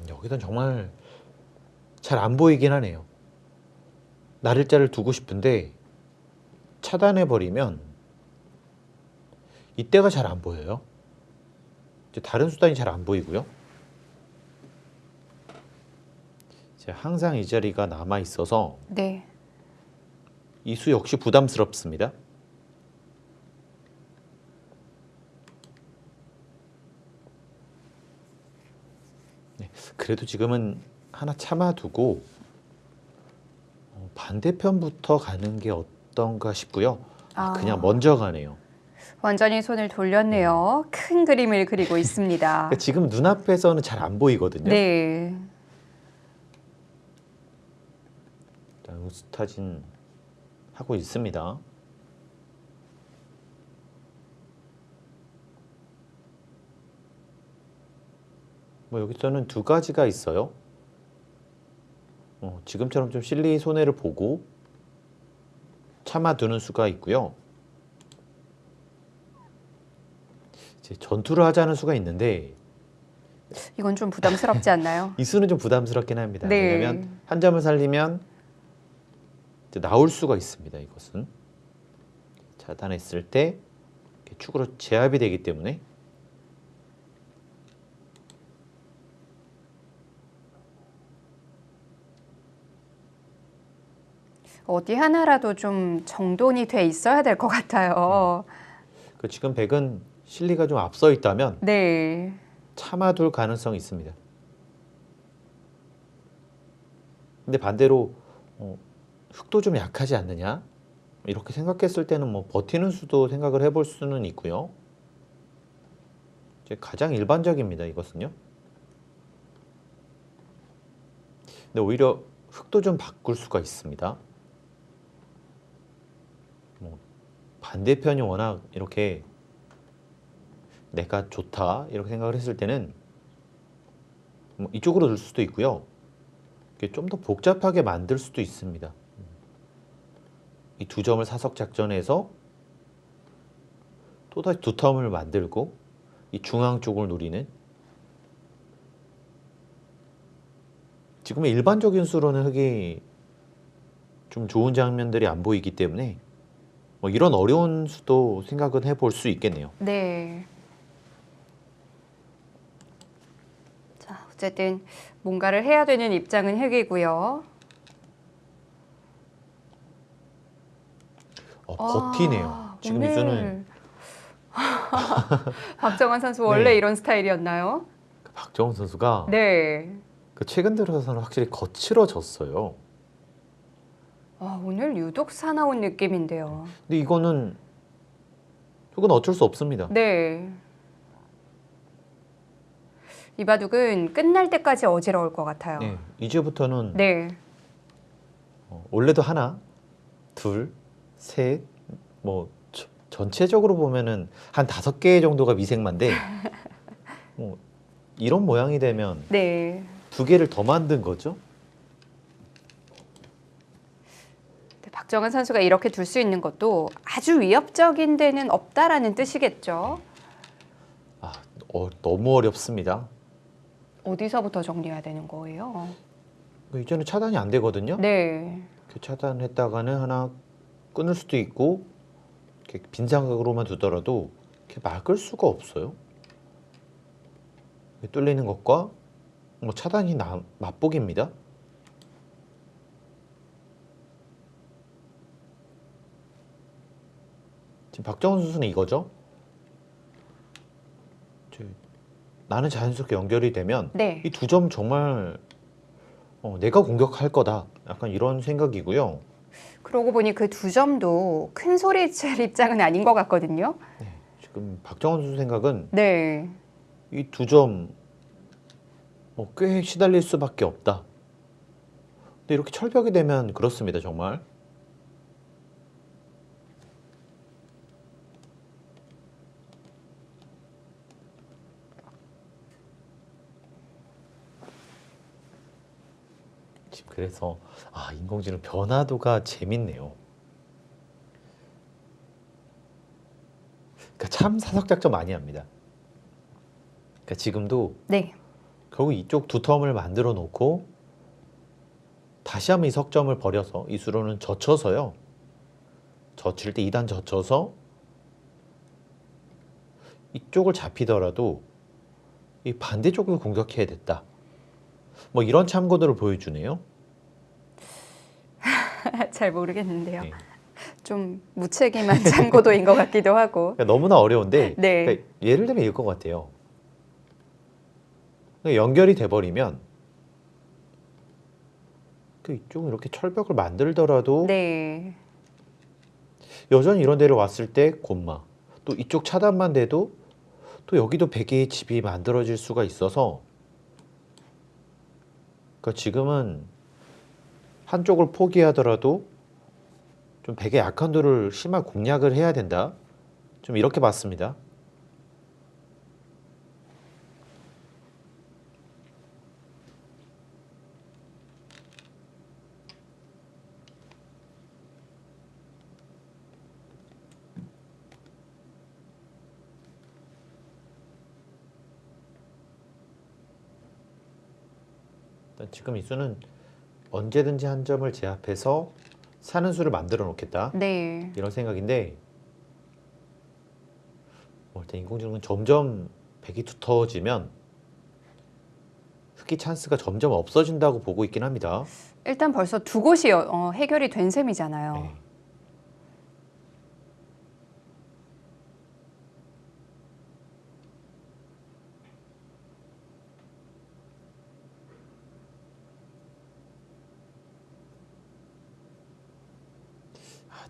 여기선 정말 잘 안 보이긴 하네요. 나를자를 두고 싶은데 차단해 버리면 이때가 잘 안 보여요. 이제 다른 수단이 잘 안 보이고요. 이제 항상 이 자리가 남아 있어서 네. 이 수 역시 부담스럽습니다. 네, 그래도 지금은 하나 참아두고 반대편부터 가는 게 어떤가 싶고요. 그냥 먼저 가네요. 완전히 손을 돌렸네요. 큰 그림을 그리고 있습니다. 그러니까 지금 눈앞에서는 잘 안 보이거든요. 네. 일단 우스타진 하고 있습니다. 여기서는 두 가지가 있어요. 지금처럼 좀 실리 손해를 보고 참아두는 수가 있고요. 이제 전투를 하자는 수가 있는데 이건 좀 부담스럽지 않나요? 이 수는 좀 부담스럽긴 합니다. 네. 왜냐하면 한 점을 살리면 이제 나올 수가 있습니다. 이것은 차단했을 때 이렇게 축으로 제압이 되기 때문에 어디 하나라도 좀 정돈이 돼 있어야 될 것 같아요. 그 지금 백은 실리가 좀 앞서 있다면 네. 참아둘 가능성이 있습니다. 근데 반대로 흙도 좀 약하지 않느냐? 이렇게 생각했을 때는 뭐 버티는 수도 생각을 해볼 수는 있고요. 이제 가장 일반적입니다. 이것은요. 근데 오히려 흙도 좀 바꿀 수가 있습니다. 뭐 반대편이 워낙 이렇게 내가 좋다 이렇게 생각을 했을 때는 뭐 이쪽으로 둘 수도 있고요. 좀 더 복잡하게 만들 수도 있습니다. 이 두 점을 사석 작전해서 또다시 두 텀을 만들고 이 중앙 쪽을 노리는, 지금의 일반적인 수로는 흙이 좀 좋은 장면들이 안 보이기 때문에 뭐 이런 어려운 수도 생각은 해볼 수 있겠네요. 네. 자, 어쨌든 뭔가를 해야 되는 입장은 흙이고요. 버티네요. 지금 이 수는 박정환 선수 원래 네. 이런 스타일이었나요? 박정훈 선수가 네. 그 최근 들어서는 확실히 거칠어졌어요. 오늘 유독 사나운 느낌인데요. 근데 이건 어쩔 수 없습니다. 네. 이 바둑은 끝날 때까지 어지러울 것 같아요. 네, 이제부터는 네. 원래도 하나, 둘, 셋, 뭐 전체적으로 보면은 한 5개 정도가 미생만데 뭐 이런 모양이 되면 네. 2개를 더 만든 거죠. 박정환 선수가 이렇게 둘 수 있는 것도 아주 위협적인 데는 없다라는 뜻이겠죠. 너무 어렵습니다. 어디서부터 정리해야 되는 거예요? 이제는 차단이 안 되거든요. 네. 이렇게 차단했다가는 하나 끊을 수도 있고 이렇게 빈사각으로만 두더라도 이렇게 막을 수가 없어요. 뚫리는 것과 뭐 차단이 맛보기입니다. 지금 박정훈 선수는 이거죠. 나는 자연스럽게 연결이 되면 네. 이 2점 정말 내가 공격할 거다. 약간 이런 생각이고요. 그러고 보니 그 2점도 큰 소리 칠 입장은 아닌 것 같거든요. 네, 지금 박정훈 선수 생각은 네. 이 2점 꽤 시달릴 수밖에 없다. 근데 이렇게 철벽이 되면 그렇습니다, 정말. 지금 그래서 인공지능 변화도가 재밌네요. 그러니까 참 사석작전 많이 합니다. 그러니까 지금도 네. 결국 이쪽 2텀을 만들어 놓고 다시 한번 이 석점을 버려서 이 수로는 젖혀서요. 젖힐 때 2단 젖혀서 이쪽을 잡히더라도 이 반대쪽을 공격해야 됐다. 뭐 이런 참고들을 보여주네요. 잘 모르겠는데요. 네. 좀 무책임한 참고도인 것 같기도 하고. 그러니까 너무나 어려운데 네. 그러니까 예를 들면 이럴 것 같아요. 그러니까 연결이 돼버리면 이쪽은 이렇게 철벽을 만들더라도 네. 여전히 이런 데를 왔을 때 곤마, 또 이쪽 차단만 돼도 또 여기도 베개의 집이 만들어질 수가 있어서, 그러니까 지금은 한쪽을 포기하더라도 좀 베개 약한도를 심하게 공략을 해야 된다. 좀 이렇게 봤습니다. 지금 이 수는 언제든지 한 점을 제압해서 사는 수를 만들어 놓겠다. 네. 이런 생각인데 일단 인공지능은 점점 백이 두터워지면 흑기 찬스가 점점 없어진다고 보고 있긴 합니다. 일단 벌써 두 곳이 해결이 된 셈이잖아요. 네.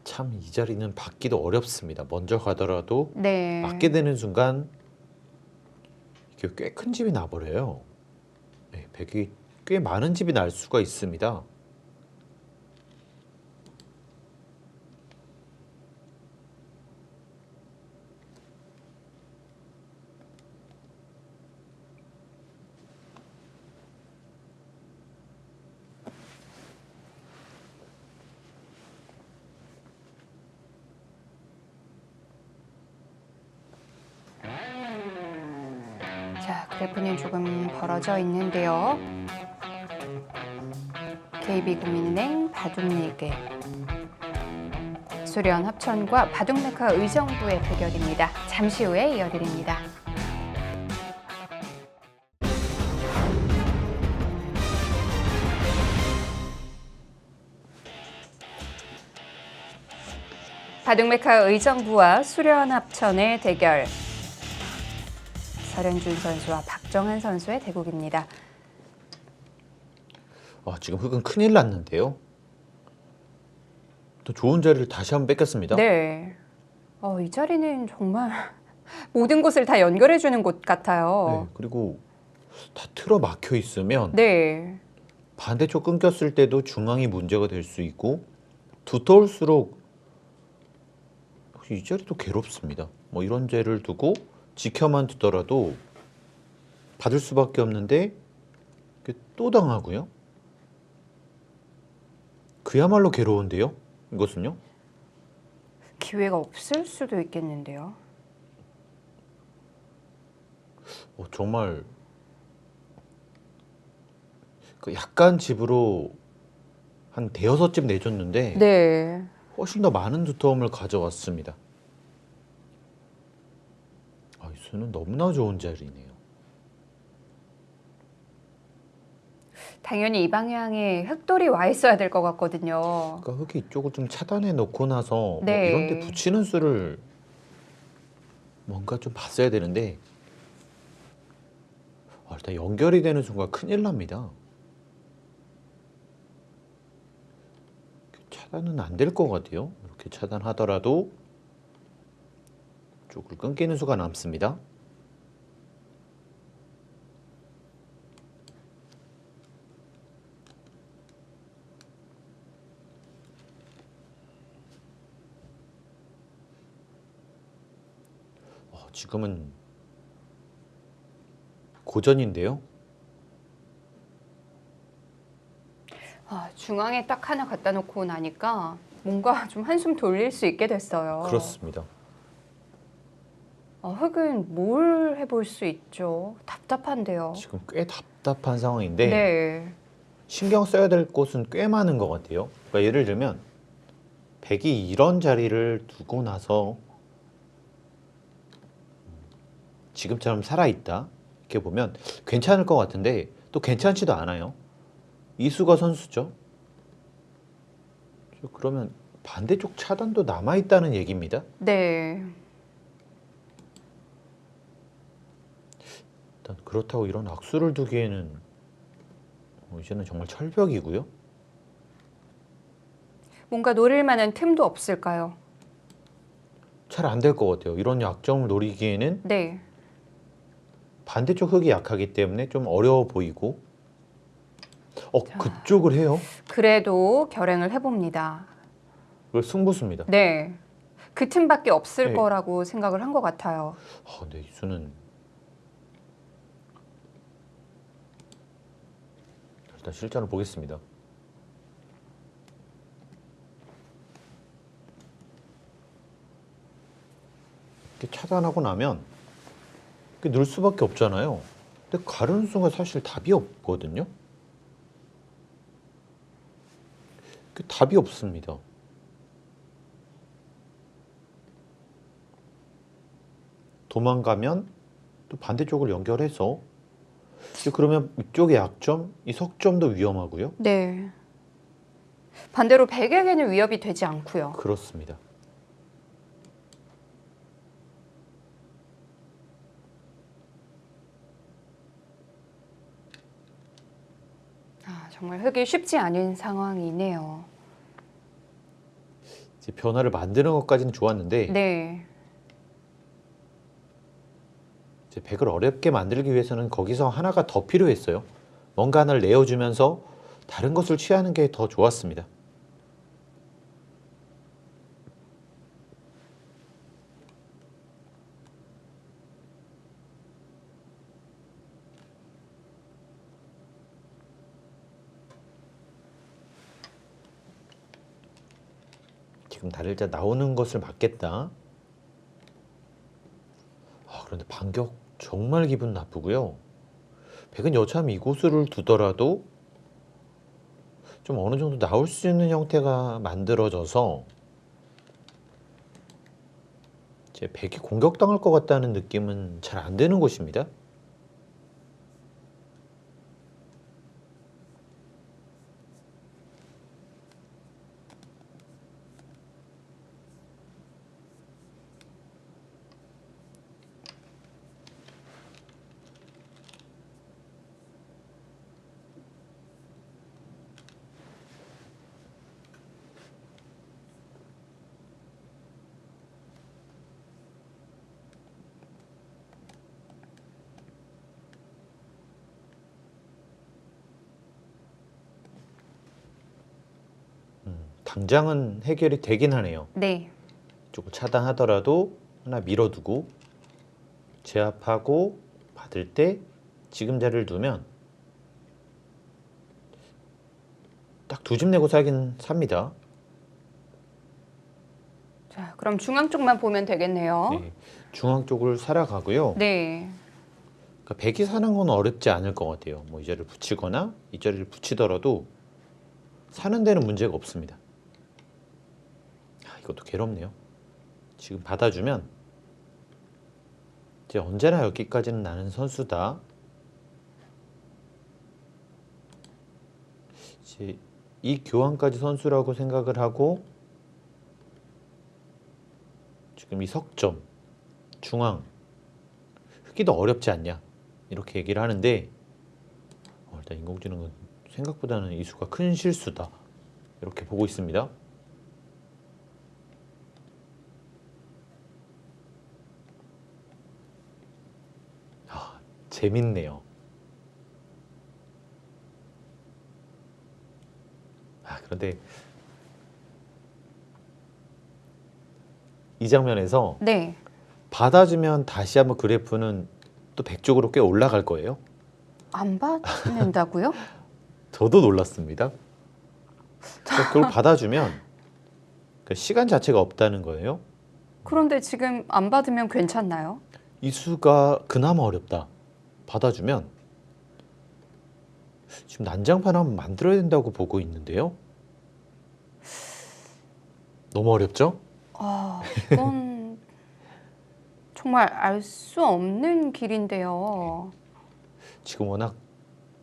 참 이 자리는 받기도 어렵습니다. 먼저 가더라도 네. 맞게 되는 순간 이게 꽤 큰 집이 나버려요. 네, 백이 꽤 많은 집이 날 수가 있습니다. 자, 그래프는 조금 벌어져 있는데요. KB국민은행 바둑리그, 수련 합천과 바둑메카 의정부의 대결입니다. 잠시 후에 이어드립니다. 바둑메카 의정부와 수련 합천의 대결. 설현준 선수와 박정한 선수의 대국입니다. 지금 흑은 큰일 났는데요. 또 좋은 자리를 다시 한번 뺏겼습니다. 네. 이 자리는 정말 모든 곳을 다 연결해주는 곳 네, 같아요. 그리고 다 틀어 막혀 있으면 네. 반대쪽 끊겼을 때도 중앙이 문제가 될 수 있고 두터울수록 이 자리도 괴롭습니다. 뭐 이런 죄를 두고 지켜만 두더라도 받을 수밖에 없는데 또 당하고요. 그야말로 괴로운데요. 이것은요. 기회가 없을 수도 있겠는데요. 정말 약간 집으로 한 대여섯 집 내줬는데 네. 훨씬 더 많은 두터움을 가져왔습니다. 이 수는 너무나 좋은 자리네요. 당연히 이 방향에 흑돌이 와 있어야 될 것 같거든요. 그러니까 흑이 이쪽을 좀 차단해 놓고 나서 네. 이런 데 붙이는 수를 뭔가 좀 봤어야 되는데 일단 연결이 되는 순간 큰일 납니다. 차단은 안 될 것 같아요. 이렇게 차단하더라도 쪽을 끊기는 수가 남습니다. 지금은 고전인데요. 중앙에 딱 하나 갖다 놓고 나니까 뭔가 좀 한숨 돌릴 수 있게 됐어요. 그렇습니다. 흑은 뭘 해볼 수 있죠? 답답한데요. 지금 꽤 답답한 상황인데 네. 신경 써야 될 곳은 꽤 많은 것 같아요. 그러니까 예를 들면 백이 이런 자리를 두고 나서 지금처럼 살아있다 이렇게 보면 괜찮을 것 같은데 또 괜찮지도 않아요. 이수가 선수죠. 그러면 반대쪽 차단도 남아있다는 얘기입니다. 네. 일단 그렇다고 이런 악수를 두기에는 이제는 정말 철벽이고요. 뭔가 노릴 만한 틈도 없을까요? 잘 안 될 것 같아요. 이런 약점을 노리기에는 네. 반대쪽 흑이 약하기 때문에 좀 어려워 보이고 자. 그쪽을 해요? 그래도 결행을 해봅니다. 그걸 승부수입니다. 네. 그 틈밖에 없을 네. 거라고 생각을 한 것 같아요. 근데 이 수는 일단 실전을 보겠습니다. 이렇게 차단하고 나면 이렇게 넣을 수밖에 없잖아요. 근데 가르는 순간 사실 답이 없거든요. 그 답이 없습니다. 도망가면 또 반대쪽을 연결해서 그러면 이쪽의 약점, 이 석점도 위험하고요. 네. 반대로 백에게는 위협이 되지 않고요. 그렇습니다. 정말 흙이 쉽지 않은 상황이네요. 이제 변화를 만드는 것까지는 좋았는데 네. 이제 백을 어렵게 만들기 위해서는 거기서 하나가 더 필요했어요. 뭔가 하나를 내어주면서 다른 것을 취하는 게 더 좋았습니다. 지금 달일자 나오는 것을 막겠다. 그런데 반격 정말 기분 나쁘고요. 백은 여차하면 이곳을 두더라도 좀 어느 정도 나올 수 있는 형태가 만들어져서 제 백이 공격당할 것 같다는 느낌은 잘 안 드는 곳입니다. 당장은 해결이 되긴 하네요. 네. 이쪽을 차단하더라도 하나 밀어두고 제압하고 받을 때 지금 자리를 두면 딱 두 집 내고 살긴 삽니다. 자, 그럼 중앙 쪽만 보면 되겠네요. 네, 중앙 쪽을 살아가고요. 네. 그러니까 백이 사는 건 어렵지 않을 것 같아요. 뭐 이 자리를 붙이거나 이 자리를 붙이더라도 사는 데는 문제가 없습니다. 이것도 괴롭네요. 지금 받아주면 이제 언제나 여기까지는 나는 선수다. 이제 이 교환까지 선수라고 생각을 하고 지금 이 석점, 중앙, 흙이 더 어렵지 않냐 이렇게 얘기를 하는데 일단 인공지능은 생각보다는 이 수가 큰 실수다 이렇게 보고 있습니다. 재밌네요. 그런데 이 장면에서 네. 받아주면 다시 한번 그래프는 또 100 쪽으로 꽤 올라갈 거예요. 안 받는다고요? 저도 놀랐습니다. 그걸 받아주면 시간 자체가 없다는 거예요. 그런데 지금 안 받으면 괜찮나요? 이 수가 그나마 어렵다. 받아주면 지금 난장판 한번 만들어야 된다고 보고 있는데요. 너무 어렵죠? 이건 정말 알 수 없는 길인데요. 지금 워낙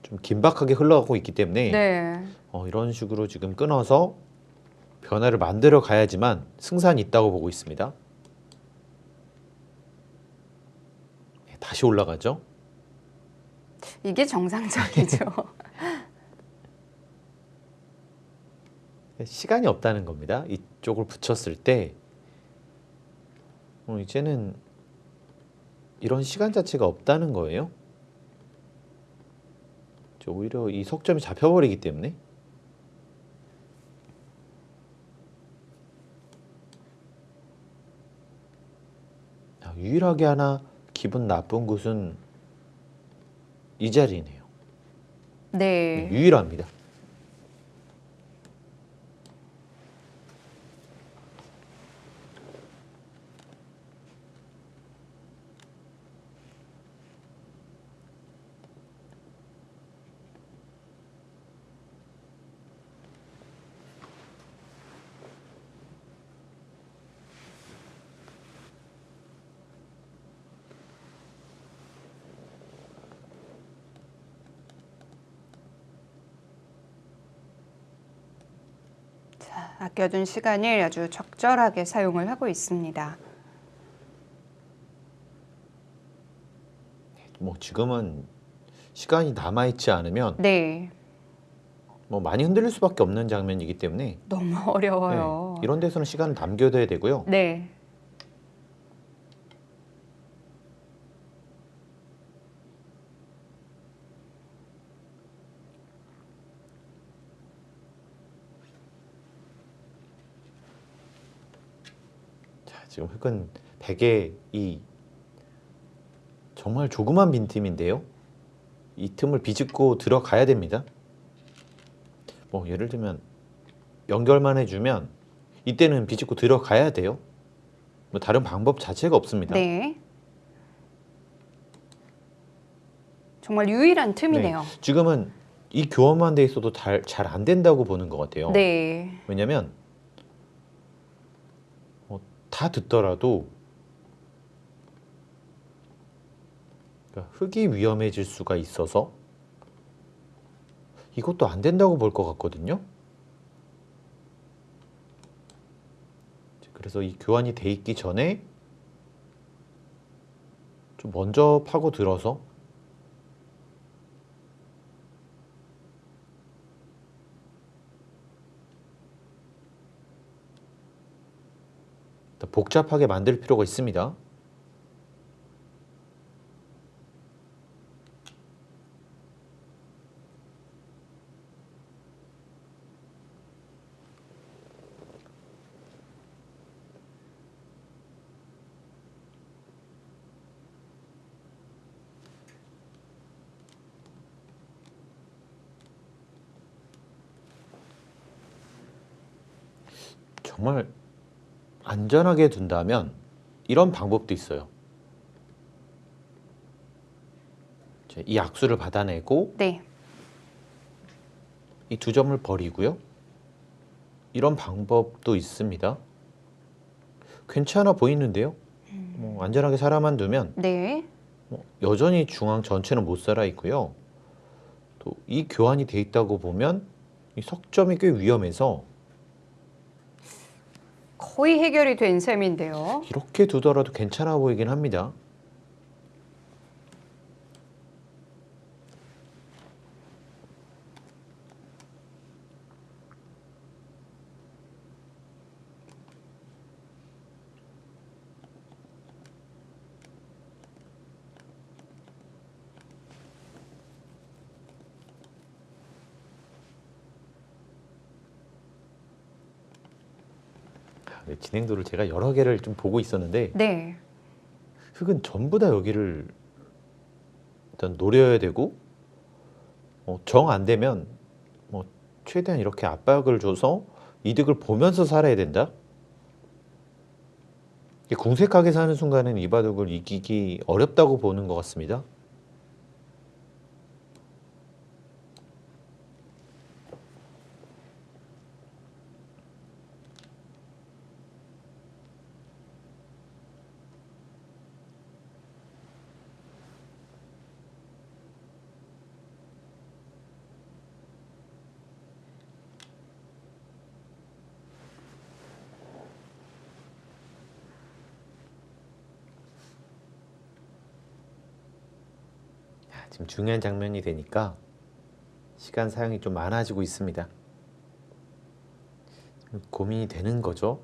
좀 긴박하게 흘러가고 있기 때문에 네. 이런 식으로 지금 끊어서 변화를 만들어 가야지만 승산이 있다고 보고 있습니다. 다시 올라가죠. 이게 정상적이죠. 시간이 없다는 겁니다. 이쪽을 붙였을 때 이제는 이런 시간 자체가 없다는 거예요. 오히려 이 석점이 잡혀버리기 때문에 유일하게 하나 기분 나쁜 곳은 이 자리네요. 네. 유일합니다. 아껴둔 시간을 아주 적절하게 사용을 하고 있습니다. 뭐 지금은 시간이 남아있지 않으면 네, 뭐 많이 흔들릴 수밖에 없는 장면이기 때문에 너무 네, 어려워요. 이런 데서는 시간을 남겨둬야 되고요. 네. 자, 지금 흙은 베개 이 정말 조그만 빈틈인데요. 이 틈을 비집고 들어가야 됩니다. 뭐 예를 들면 연결만 해주면 이때는 비집고 들어가야 돼요. 뭐 다른 방법 자체가 없습니다. 네. 정말 유일한 틈이네요. 지금은 이 교환만 돼 있어도 잘 안 된다고 보는 것 같아요. 네. 왜냐면 다 듣더라도 그러니까 흙이 위험해질 수가 있어서 이것도 안 된다고 볼 것 같거든요. 그래서 이 교환이 돼 있기 전에 좀 먼저 파고 들어서 복잡하게 만들 필요가 있습니다. 정말 안전하게 둔다면 이런 방법도 있어요. 이 악수를 받아내고 네. 이 두 점을 버리고요. 이런 방법도 있습니다. 괜찮아 보이는데요. 뭐 안전하게 살아만 두면 네. 여전히 중앙 전체는 못 살아 있고요. 또 이 교환이 돼 있다고 보면 이 석점이 꽤 위험해서 거의 해결이 된 셈인데요. 이렇게 두더라도 괜찮아 보이긴 합니다. 진행도를 제가 여러 개를 좀 보고 있었는데 네. 흙은 전부 다 여기를 일단 노려야 되고 정 안 되면 뭐 최대한 이렇게 압박을 줘서 이득을 보면서 살아야 된다. 궁색하게 사는 순간은 이 바둑을 이기기 어렵다고 보는 것 같습니다. 지금 중요한 장면이 되니까 시간 사용이 좀 많아지고 있습니다. 고민이 되는 거죠.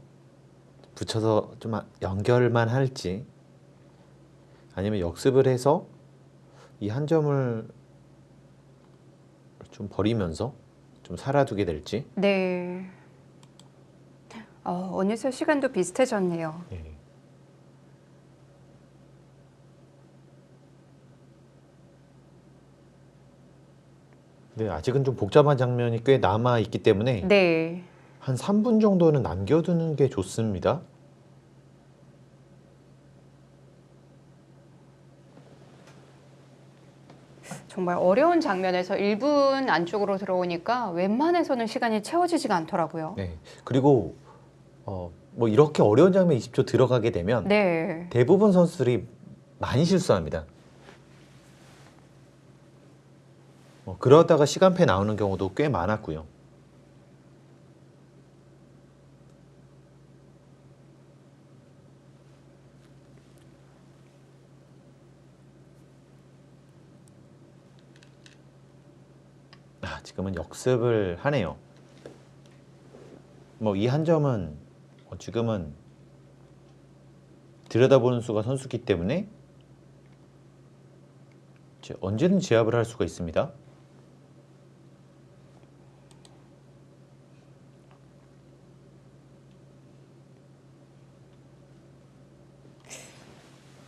붙여서 좀 연결만 할지 아니면 역습을 해서 이 한 점을 좀 버리면서 좀 살아두게 될지. 네. 어느새 시간도 비슷해졌네요. 예. 네, 아직은 좀 복잡한 장면이 꽤 남아 있기 때문에 네. 한 3분 정도는 남겨두는 게 좋습니다. 정말 어려운 장면에서 1분 안쪽으로 들어오니까 웬만해서는 시간이 채워지지가 않더라고요. 네. 그리고 뭐 이렇게 어려운 장면 20초 들어가게 되면 네. 대부분 선수들이 많이 실수합니다. 그러다가 시간패 나오는 경우도 꽤 많았고요. 지금은 역습을 하네요. 뭐 이 한 점은 지금은 들여다보는 수가 선수기 때문에 언제든 제압을 할 수가 있습니다.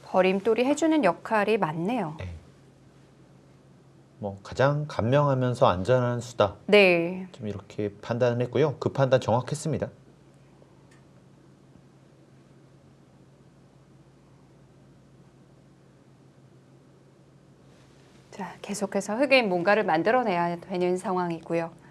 버림돌이 해주는 역할이 많네요. 뭐 가장 간명하면서 안전한 수다. 네. 좀 이렇게 판단을 했고요. 그 판단 정확했습니다. 자, 계속해서 흑인 뭔가를 만들어내야 되는 상황이고요.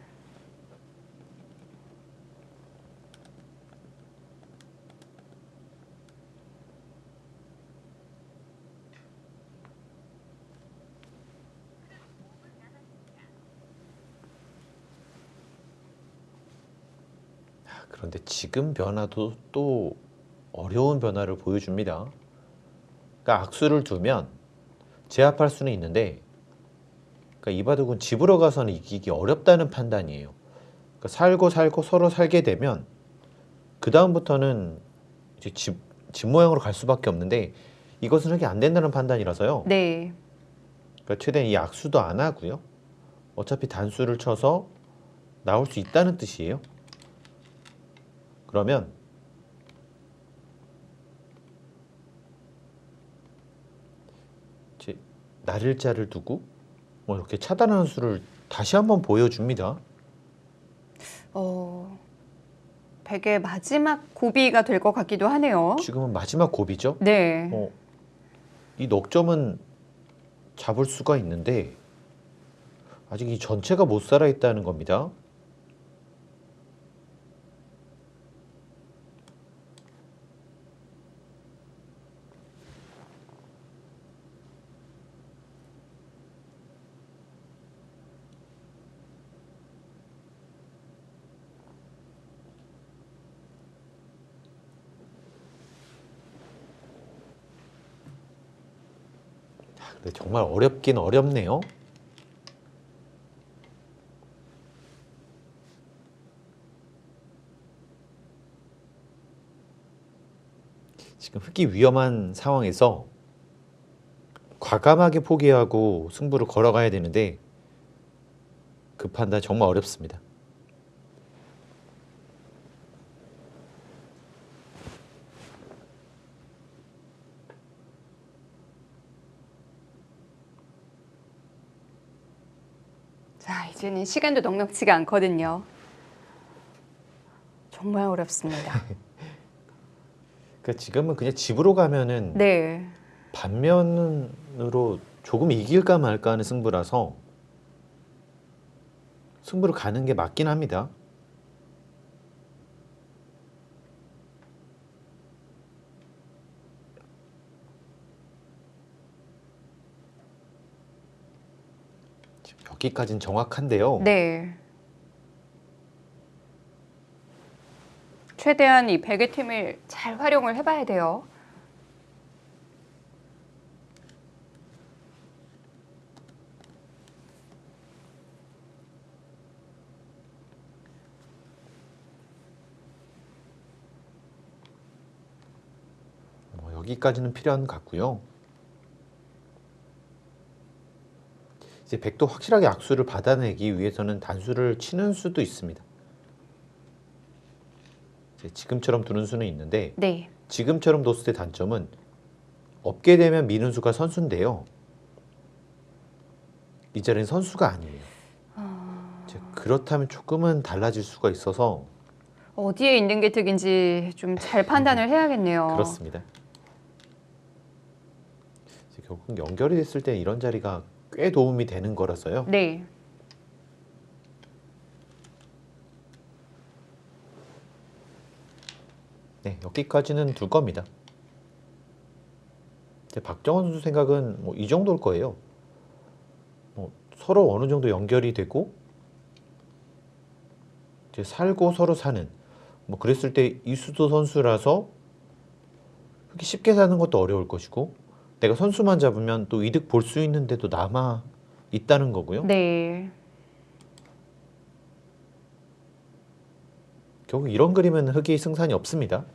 그런데 지금 변화도 또 어려운 변화를 보여줍니다. 그러니까 악수를 두면 제압할 수는 있는데, 그러니까 이 바둑은 집으로 가서는 이기기 어렵다는 판단이에요. 그러니까 살고 서로 살게 되면 그 다음부터는 이제 집 모양으로 갈 수밖에 없는데, 이것은 하게 안 된다는 판단이라서요. 네. 그러니까 최대한 이 악수도 안 하고요. 어차피 단수를 쳐서 나올 수 있다는 뜻이에요. 그러면 이제 날일자를 두고 뭐 이렇게 차단하는 수를 다시 한번 보여줍니다. 백의 마지막 고비가 될 것 같기도 하네요. 지금은 마지막 고비죠. 네. 이 넉점은 잡을 수가 있는데 아직 이 전체가 못 살아 있다는 겁니다. 근데 정말 어렵긴 어렵네요. 지금 흑이 위험한 상황에서 과감하게 포기하고 승부를 걸어가야 되는데 그 판단 정말 어렵습니다. 자, 이제는 시간도 넉넉치가 않거든요. 정말 어렵습니다. 그러니까 지금은 그냥 집으로 가면은 네. 반면으로 조금 이길까 말까 하는 승부라서 승부를 가는 게 맞긴 합니다. 지금 여기까지는 정확한데요. 네. 최대한 이 백의 팀을 잘 활용을 해봐야 돼요. 여기까지는 필요한 것 같고요. 이제 백도 확실하게 악수를 받아내기 위해서는 단수를 치는 수도 있습니다. 이제 지금처럼 두는 수는 있는데 네. 지금처럼 뒀을 때 단점은 없게 되면 미는 수가 선수인데요. 이 자리는 선수가 아니에요. 이제 그렇다면 조금은 달라질 수가 있어서 어디에 있는 게 득인지 좀 잘 판단을 해야겠네요. 그렇습니다. 이제 결국 연결이 됐을 때 이런 자리가 꽤 도움이 되는 거라서요. 네. 네, 여기까지는 둘 겁니다. 이제 박정원 선수 생각은 뭐 이 정도일 거예요. 뭐 서로 어느 정도 연결이 되고 이제 살고 서로 사는 뭐 그랬을 때 이수도 선수라서 그렇게 쉽게 사는 것도 어려울 것이고 내가 선수만 잡으면 또 이득 볼 수 있는데도 남아 있다는 거고요. 네. 결국 이런 그림은 흑이 승산이 없습니다.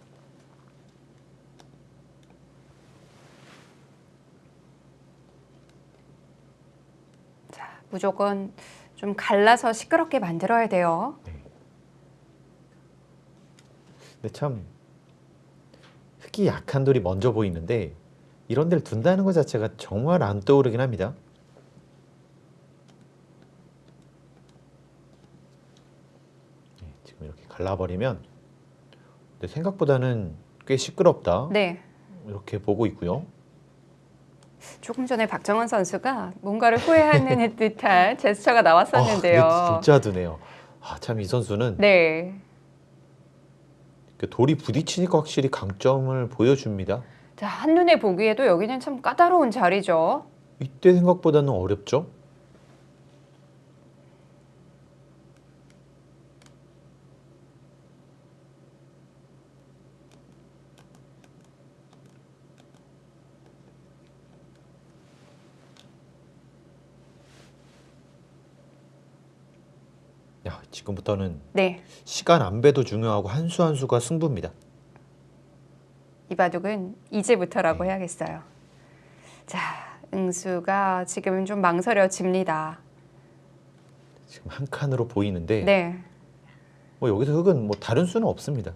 자, 무조건 좀 갈라서 시끄럽게 만들어야 돼요. 근데 참 흑이 약한 돌이 먼저 보이는데 이런 데를 둔다는 것 자체가 정말 안 떠오르긴 합니다. 지금 이렇게 갈라버리면 근데 생각보다는 꽤 시끄럽다. 네. 이렇게 보고 있고요. 조금 전에 박정원 선수가 뭔가를 후회하는 듯한 제스처가 근데 나왔었는데요. 진짜 드네요. 참 이 선수는 네. 그 돌이 부딪히니까 확실히 강점을 보여줍니다. 자, 한눈에 보기에도 여기는 참 까다로운 자리죠. 이때 생각보다는 어렵죠? 야, 지금부터는 네. 시간 안배도 중요하고 한 수 한 수가 승부입니다. 이 바둑은 이제부터라고 네. 해야겠어요. 자, 응수가 지금은 좀 망설여집니다. 지금 한 칸으로 보이는데 네. 뭐 여기서 흑은 뭐 다른 수는 없습니다.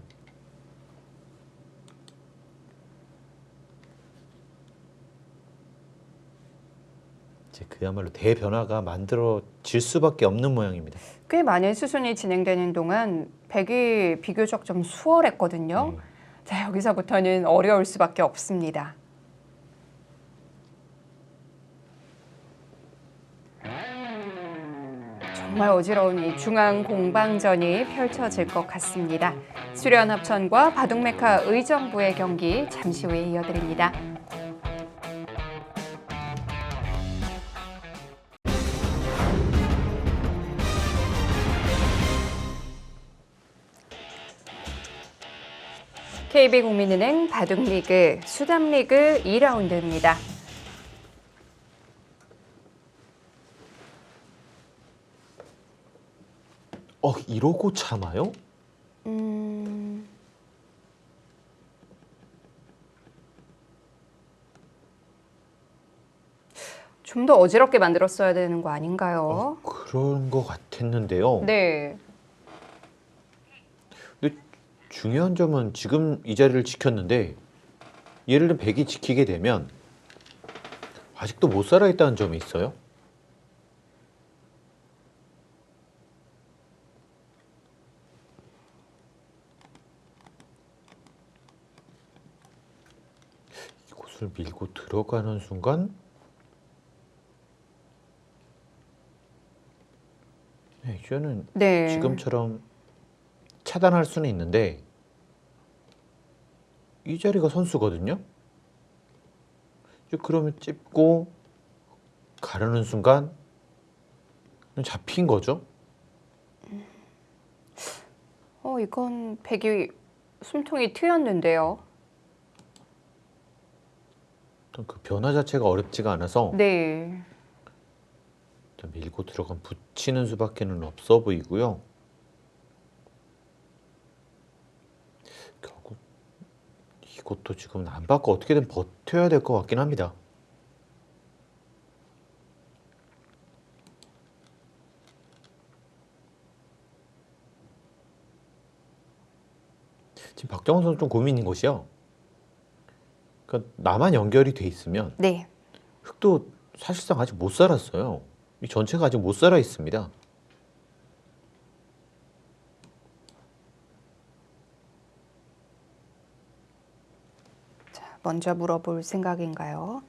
이제 그야말로 대변화가 만들어질 수밖에 없는 모양입니다. 꽤 많은 수순이 진행되는 동안 백이 비교적 좀 수월했거든요. 네. 자, 여기서부터는 어려울 수밖에 없습니다. 정말 어지러운 이 중앙 공방전이 펼쳐질 것 같습니다. 수련합천과 바둑메카 의정부의 경기 잠시 후에 이어드립니다. KB국민은행 바둑리그 수담리그 2라운드입니다. 이러고 참아요? 좀 더 어지럽게 만들었어야 되는 거 아닌가요? 그런 것 같았는데요. 네. 근데 중요한 점은 지금 이 자리를 지켰는데 예를 들면 백이 지키게 되면 아직도 못 살아있다는 점이 있어요. 이곳을 밀고 들어가는 순간 이제는 네. 지금처럼 차단할 수는 있는데 이 자리가 선수거든요. 이제 그러면 찝고 가르는 순간 잡힌 거죠. 이건 백이 숨통이 트였는데요. 어떤 그 변화 자체가 어렵지가 않아서 네. 일단 밀고 들어간 붙이는 수밖에는 없어 보이고요. 결국 이것도 지금 안 받고 어떻게든 버텨야 될 것 같긴 합니다. 지금 박정원 선수 좀 고민인 것이요. 그러니까 나만 연결이 돼 있으면 네. 흑도 사실상 아직 못 살았어요. 이 전체가 아직 못 살아 있습니다. 자, 먼저 물어볼 생각인가요?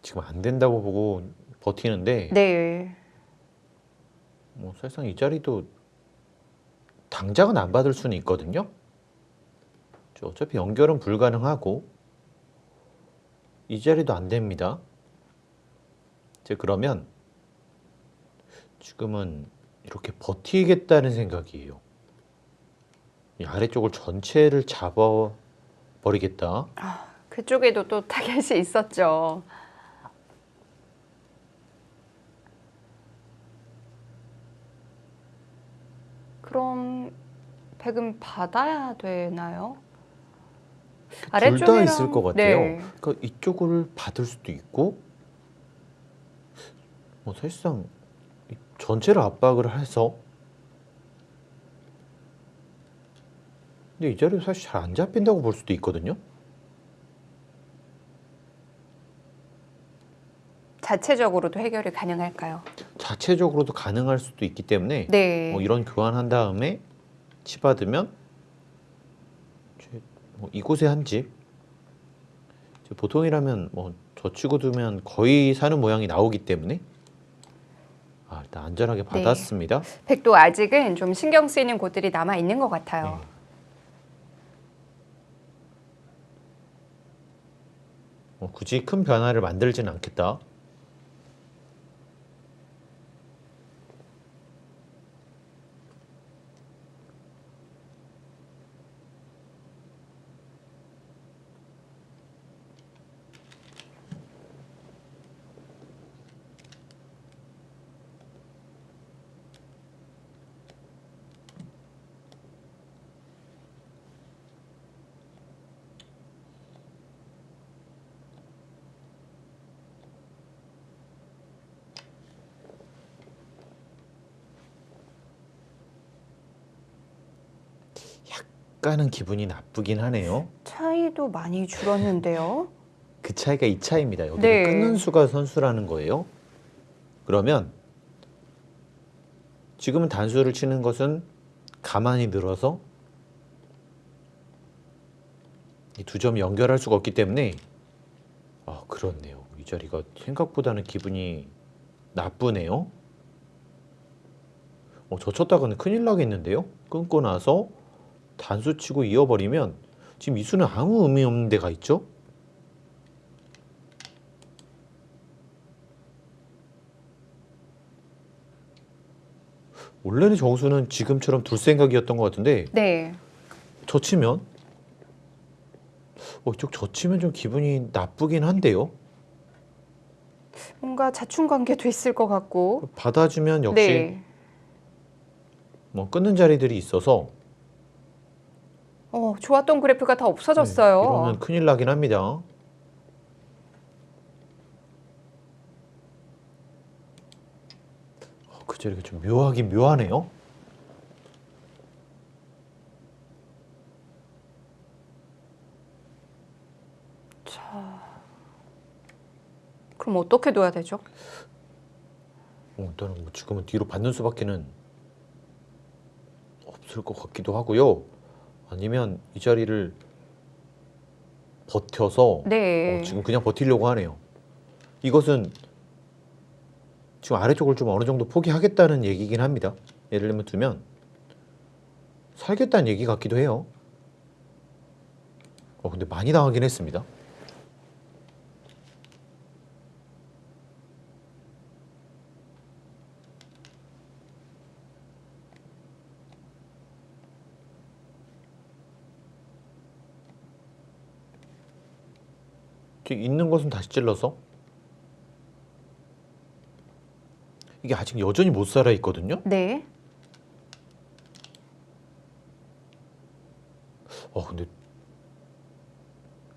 지금 안 된다고 보고 버티는데 네. 뭐 사실상 이 자리도 당장은 안 받을 수는 있거든요. 어차피 연결은 불가능하고 이 자리도 안 됩니다. 이제 그러면 지금은 이렇게 버티겠다는 생각이에요. 이 아래쪽을 전체를 잡아버리겠다. 그쪽에도 또 타겟이 있었죠. 그럼 백은 받아야 되나요? 둘 다 있을 것 같아요. 네. 그러니까 이쪽을 받을 수도 있고, 뭐 사실상 이 전체를 압박을 해서, 근데 이 자리도 사실 잘 안 잡힌다고 볼 수도 있거든요. 자체적으로도 해결이 가능할까요? 자체적으로도 가능할 수도 있기 때문에 네. 뭐 이런 교환한 다음에 치받으면 이제 뭐 이곳에 한 집, 이제 보통이라면 뭐 젖히고 두면 거의 사는 모양이 나오기 때문에 일단 안전하게 받았습니다. 백도 아직은 좀 신경 쓰이는 곳들이 남아 있는 것 같아요. 네. 굳이 큰 변화를 만들지는 않겠다. 약간은 기분이 나쁘긴 하네요. 차이도 많이 줄었는데요. 그 차이가 이 차이입니다. 여기를 네. 끊는 수가 선수라는 거예요. 그러면 지금은 단수를 치는 것은 가만히 늘어서 이 두 점이 연결할 수가 없기 때문에 그렇네요. 이 자리가 생각보다는 기분이 나쁘네요. 젖혔다가는 큰일 나겠는데요. 끊고 나서 단수 치고 이어버리면 지금 이 수는 아무 의미 없는 데가 있죠. 원래는 정수는 지금처럼 둘 생각이었던 것 같은데 네. 젖히면 이쪽 젖히면 좀 기분이 나쁘긴 한데요. 뭔가 자충관계도 있을 것 같고. 받아주면 역시 네. 뭐 끊는 자리들이 있어서 좋았던 그래프가 다 없어졌어요. 이러면 큰일 나긴 합니다. 그 자리가 좀 묘하긴 묘하네요. 그럼 어떻게 둬야 되죠? 일단은 뭐 지금은 뒤로 받는 수밖에는 없을 것 같기도 하고요. 아니면 이 자리를 버텨서 네. 지금 그냥 버티려고 하네요. 이것은 지금 아래쪽을 좀 어느 정도 포기하겠다는 얘기긴 합니다. 예를 들면 두면 살겠다는 얘기 같기도 해요. 근데 많이 당하긴 했습니다. 있는 것은 다시 찔러서 이게 아직 여전히 못 살아 있거든요. 네. 근데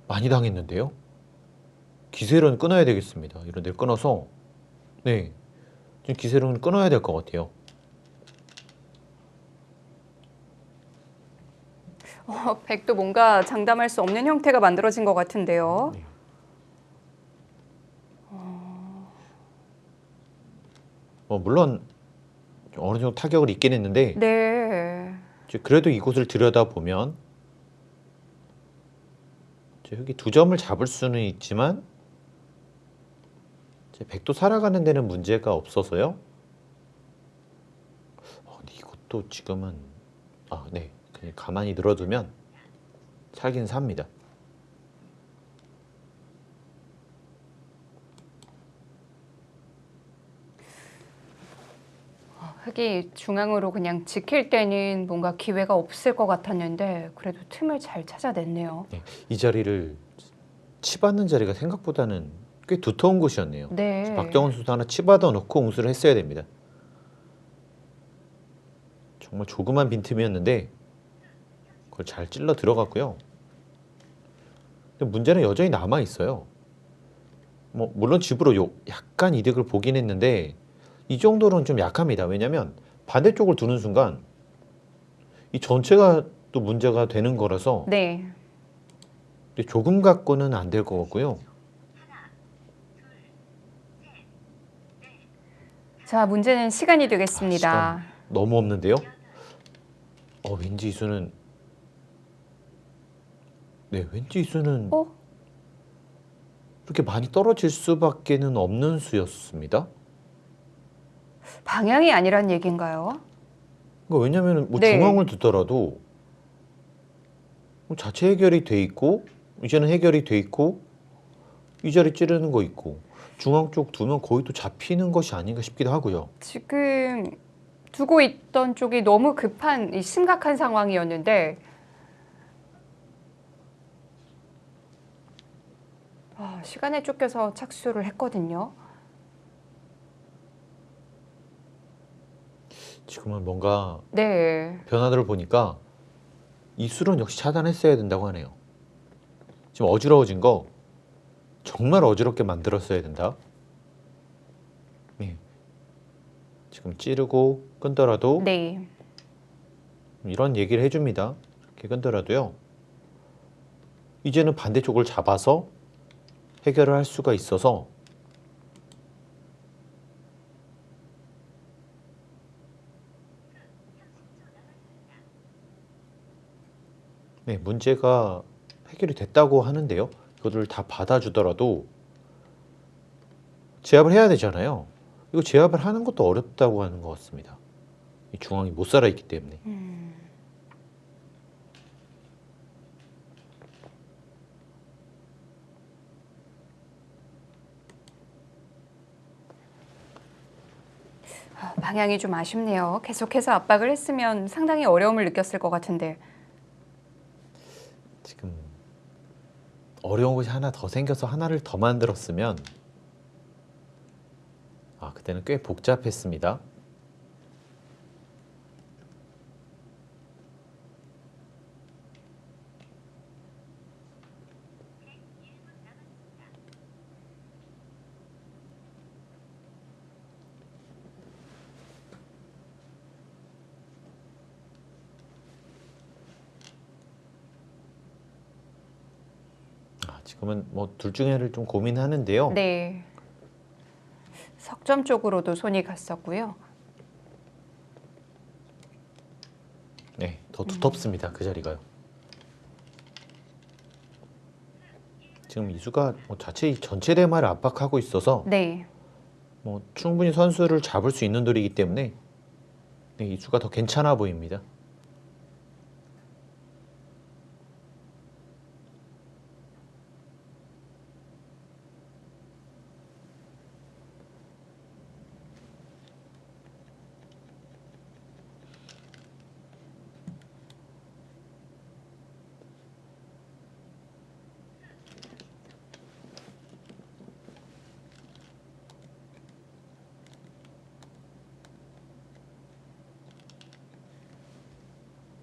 많이 당했는데요. 기세로는 끊어야 되겠습니다. 이런 데를 끊어서 지금 기세로는 끊어야 될 것 같아요. 백도 뭔가 장담할 수 없는 형태가 만들어진 것 같은데요. 네. 물론 어느 정도 타격을 입긴 했는데 네. 그래도 이곳을 들여다보면 여기 두 점을 잡을 수는 있지만 백도 살아가는 데는 문제가 없어서요. 근데 이것도 지금은 그냥 가만히 늘어두면 살긴 삽니다. 흑이 중앙으로 그냥 지킬 때는 뭔가 기회가 없을 것 같았는데 그래도 틈을 잘 찾아냈네요. 이 자리를 치받는 자리가 생각보다는 꽤 두터운 곳이었네요. 네. 박정훈 선수 하나 치받아 놓고 응수를 했어야 됩니다. 정말 조그만 빈틈이었는데 그걸 잘 찔러 들어갔고요. 근데 문제는 여전히 남아 있어요. 뭐 물론 집으로 약간 이득을 보긴 했는데 이 정도로는 좀 약합니다. 왜냐하면 반대쪽을 두는 순간 이 전체가 또 문제가 되는 거라서 네. 근데 조금 갖고는 안 될 것 같고요. 자, 문제는 시간이 되겠습니다. 시간 너무 없는데요. 왠지 이수는 어? 이렇게 많이 떨어질 수밖에는 없는 수였습니다. 방향이 아니란 얘기인가요? 그러니까 왜냐하면 뭐 네. 중앙을 두더라도 뭐 자체 해결이 돼 있고 이제는 해결이 돼 있고 이 자리 찌르는 거 있고 중앙 쪽 두면 거의 또 잡히는 것이 아닌가 싶기도 하고요. 지금 두고 있던 쪽이 너무 급한 이 심각한 상황이었는데 시간에 쫓겨서 착수를 했거든요. 지금은 뭔가 네. 변화들을 보니까 이수는 역시 차단했어야 된다고 하네요. 지금 어지러워진 거 정말 어지럽게 만들었어야 된다. 네. 지금 찌르고 끈더라도 네. 이런 얘기를 해줍니다. 이렇게 끈더라도요. 이제는 반대쪽을 잡아서 해결을 할 수가 있어서 네, 문제가 해결이 됐다고 하는데요. 이거를 다 받아주더라도 제압을 해야 되잖아요. 이거 제압을 하는 것도 어렵다고 하는 것 같습니다. 이 중앙이 못 살아있기 때문에. 방향이 좀 아쉽네요. 계속해서 압박을 했으면 상당히 어려움을 느꼈을 것 같은데. 지금 어려운 곳이 하나 더 생겨서 하나를 더 만들었으면 그때는 꽤 복잡했습니다. 지금은 뭐 둘 중에를 좀 고민하는데요. 네. 석점 쪽으로도 손이 갔었고요. 네, 더 두텁습니다. 그 자리가요. 지금 이수가 뭐 자체 이 전체 대마를 압박하고 있어서 네. 뭐 충분히 선수를 잡을 수 있는 돌이기 때문에 네, 이수가 더 괜찮아 보입니다.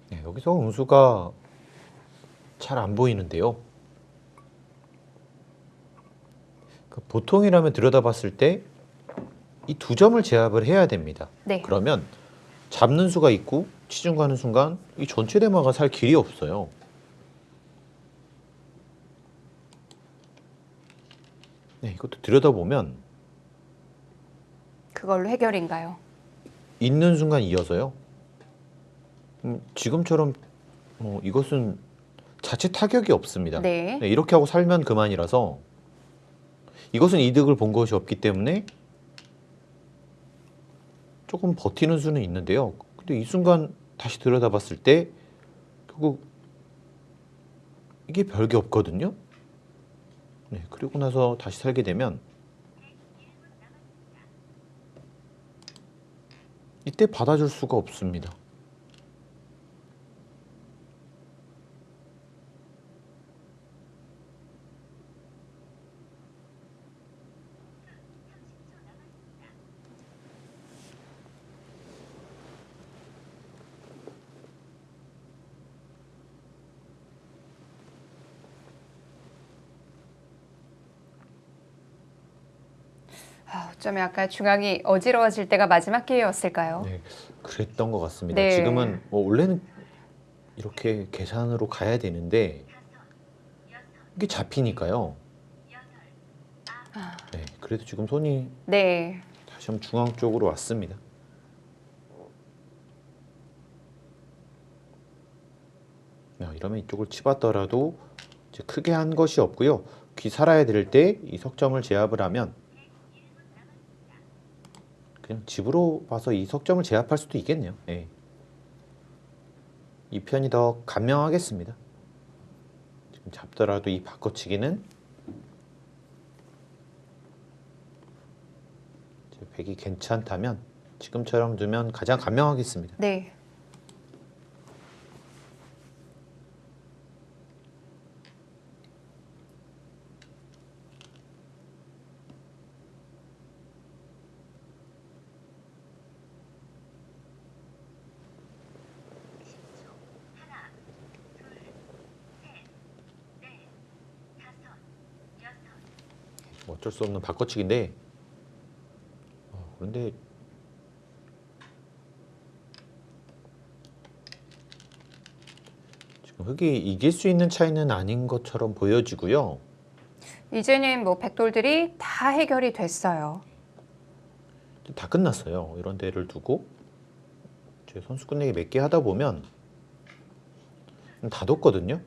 네, 여기서 응수가 잘 안 보이는데요. 보통이라면 들여다봤을 때 이 두 점을 제압을 해야 됩니다. 네. 그러면 잡는 수가 있고 치중 가는 순간 이 전체 대마가 살 길이 없어요. 네, 이것도 들여다보면 그걸로 해결인가요? 있는 순간 이어서요. 지금처럼 이것은 자체 타격이 없습니다. 네. 네, 이렇게 하고 살면 그만이라서 이것은 이득을 본 것이 없기 때문에 조금 버티는 수는 있는데요. 근데 이 순간 다시 들여다봤을 때 결국 이게 별게 없거든요. 네, 그리고 나서 다시 살게 되면 이때 받아줄 수가 없습니다. 좀 약간 중앙이 어지러워질 때가 마지막 기회였을까요? 네, 그랬던 것 같습니다. 네. 지금은 뭐 원래는 이렇게 계산으로 가야 되는데 이게 잡히니까요. 아, 네, 그래도 지금 손이 네. 다시 한번 중앙 쪽으로 왔습니다. 이러면 이쪽을 치봤더라도 이제 크게 한 것이 없고요. 귀 살아야 될 때 이 석점을 제압을 하면 그냥 집으로 봐서 이 석점을 제압할 수도 있겠네요. 네. 이 편이 더 간명하겠습니다. 지금 잡더라도 이 바꿔치기는 백이 괜찮다면 지금처럼 두면 가장 간명하겠습니다. 네. 어쩔 수 없는 바꿔치기인데 그런데 지금 흑이 이길 수 있는 차이는 아닌 것처럼 보여지고요. 이제는 뭐 백돌들이 다 해결이 됐어요. 다 끝났어요. 이런 데를 두고 제 선수 끝내기 몇 개 하다 보면 다 뒀거든요.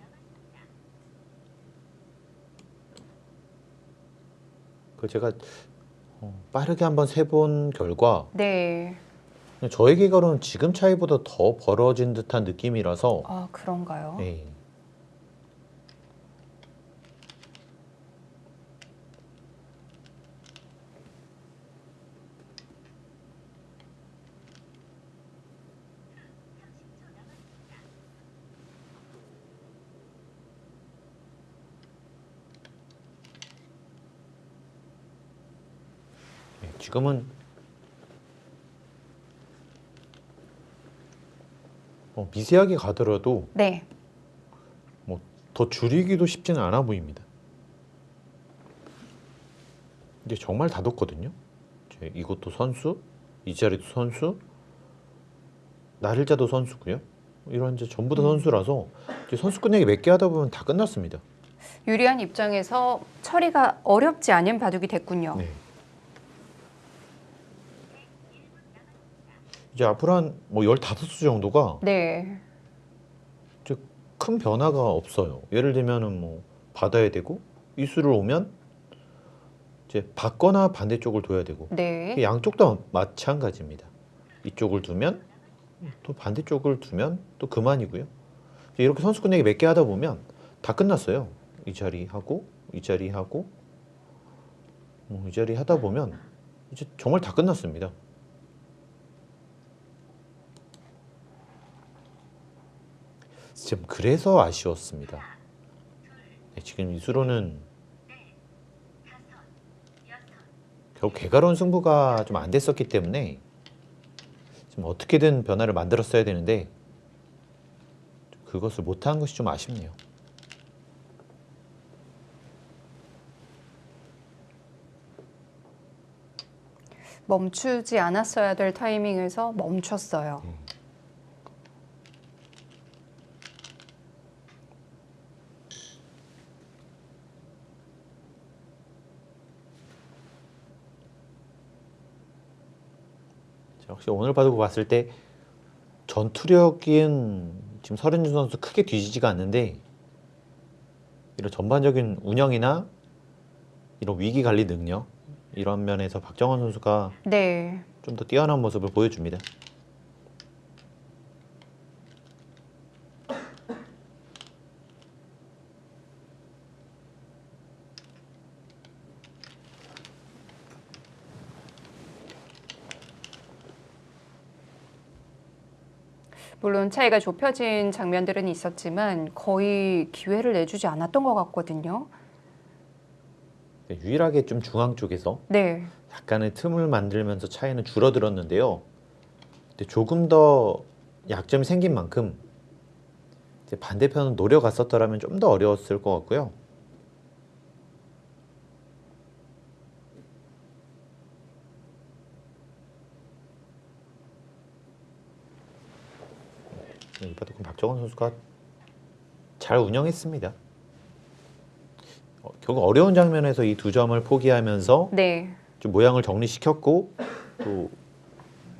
그 제가 빠르게 한번 세본 결과 네. 저에게로는 지금 차이보다 더 벌어진 듯한 느낌이라서 아, 그런가요? 네. 지금은 미세하게 가더라도 네. 더 줄이기도 쉽지는 않아 보입니다. 이제 정말 다 뒀거든요. 이것도 선수, 이 자리도 선수, 나를자도 선수고요. 이런 이제 전부 다 선수라서 이제 선수 끝내기 몇 개 하다 보면 다 끝났습니다. 유리한 입장에서 처리가 어렵지 않은 바둑이 됐군요. 네. 이제 앞으로 한 뭐 15수 정도가 네. 이제 큰 변화가 없어요. 예를 들면은 뭐 받아야 되고 이 수를 오면 이제 받거나 반대쪽을 둬야 되고 네. 양쪽 다 마찬가지입니다. 이쪽을 두면 또 반대쪽을 두면 또 그만이고요. 이렇게 선수 끝내기 몇 개 하다 보면 다 끝났어요. 이 자리 하고 이 자리 하고 이 자리 하다 보면 이제 정말 다 끝났습니다. 지금 그래서 아쉬웠습니다. 네, 지금 이 수로는 결국 개가로운 승부가 좀 안 됐었기 때문에 지금 어떻게든 변화를 만들었어야 되는데 그것을 못한 것이 좀 아쉽네요. 멈추지 않았어야 될 타이밍에서 멈췄어요. 혹시 오늘 바둑을 봤을 때 전투력인 지금 서른준 선수 크게 뒤지지가 않는데 이런 전반적인 운영이나 이런 위기 관리 능력 이런 면에서 박정원 선수가 네. 좀 더 뛰어난 모습을 보여줍니다. 물론 차이가 좁혀진 장면들은 있었지만 거의 기회를 내주지 않았던 것 같거든요. 유일하게 좀 중앙 쪽에서 네. 약간의 틈을 만들면서 차이는 줄어들었는데요. 근데 조금 더 약점이 생긴 만큼 이제 반대편은 노려갔었더라면 좀 더 어려웠을 것 같고요. 이 바둑은 박정원 선수가 잘 운영했습니다. 결국 어려운 장면에서 이 두 점을 포기하면서 네. 좀 모양을 정리시켰고 또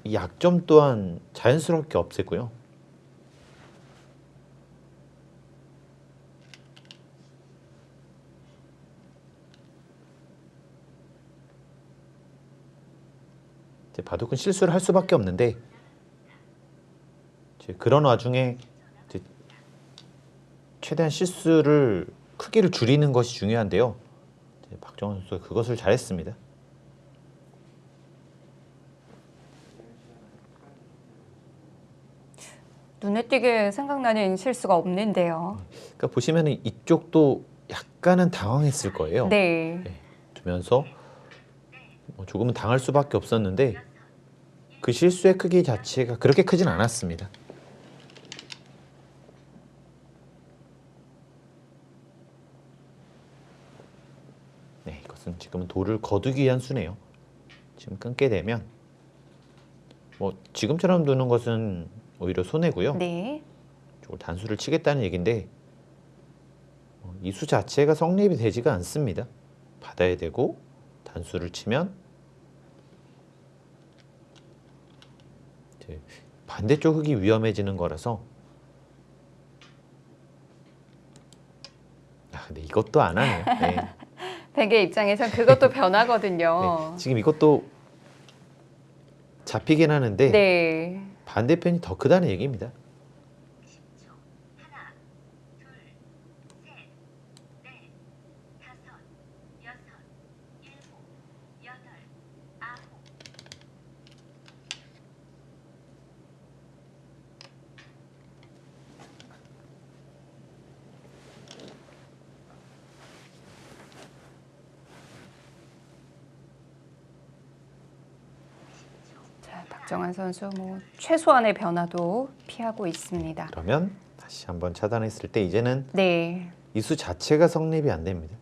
이 약점 또한 자연스럽게 없앴고요. 이제 바둑은 실수를 할 수밖에 없는데 이제 그런 와중에 이제 최대한 실수를 크기를 줄이는 것이 중요한데요. 이제 박정원 선수가 그것을 잘했습니다. 눈에 띄게 생각나는 실수가 없는데요. 그러니까 보시면은 이쪽도 약간은 당황했을 거예요. 네. 네, 두면서 조금은 당할 수밖에 없었는데 그 실수의 크기 자체가 그렇게 크진 않았습니다. 네, 이것은 지금은 돌을 거두기 위한 수네요. 지금 끊게 되면 지금처럼 두는 것은 오히려 손해고요. 네. 이쪽을 단수를 치겠다는 얘기인데 이 수 자체가 성립이 되지가 않습니다. 받아야 되고 단수를 치면 이제 반대쪽 흙이 위험해지는 거라서 근데 이것도 안 하네요. 네. 백의 입장에선 그것도 변하거든요. 네, 지금 이것도 잡히긴 하는데 네. 반대편이 더 크다는 얘기입니다. 자, 박정환 선수 최소한의 변화도 피하고 있습니다. 그러면 다시 한번 차단했을 때 이제는 네. 이 수 자체가 성립이 안 됩니다.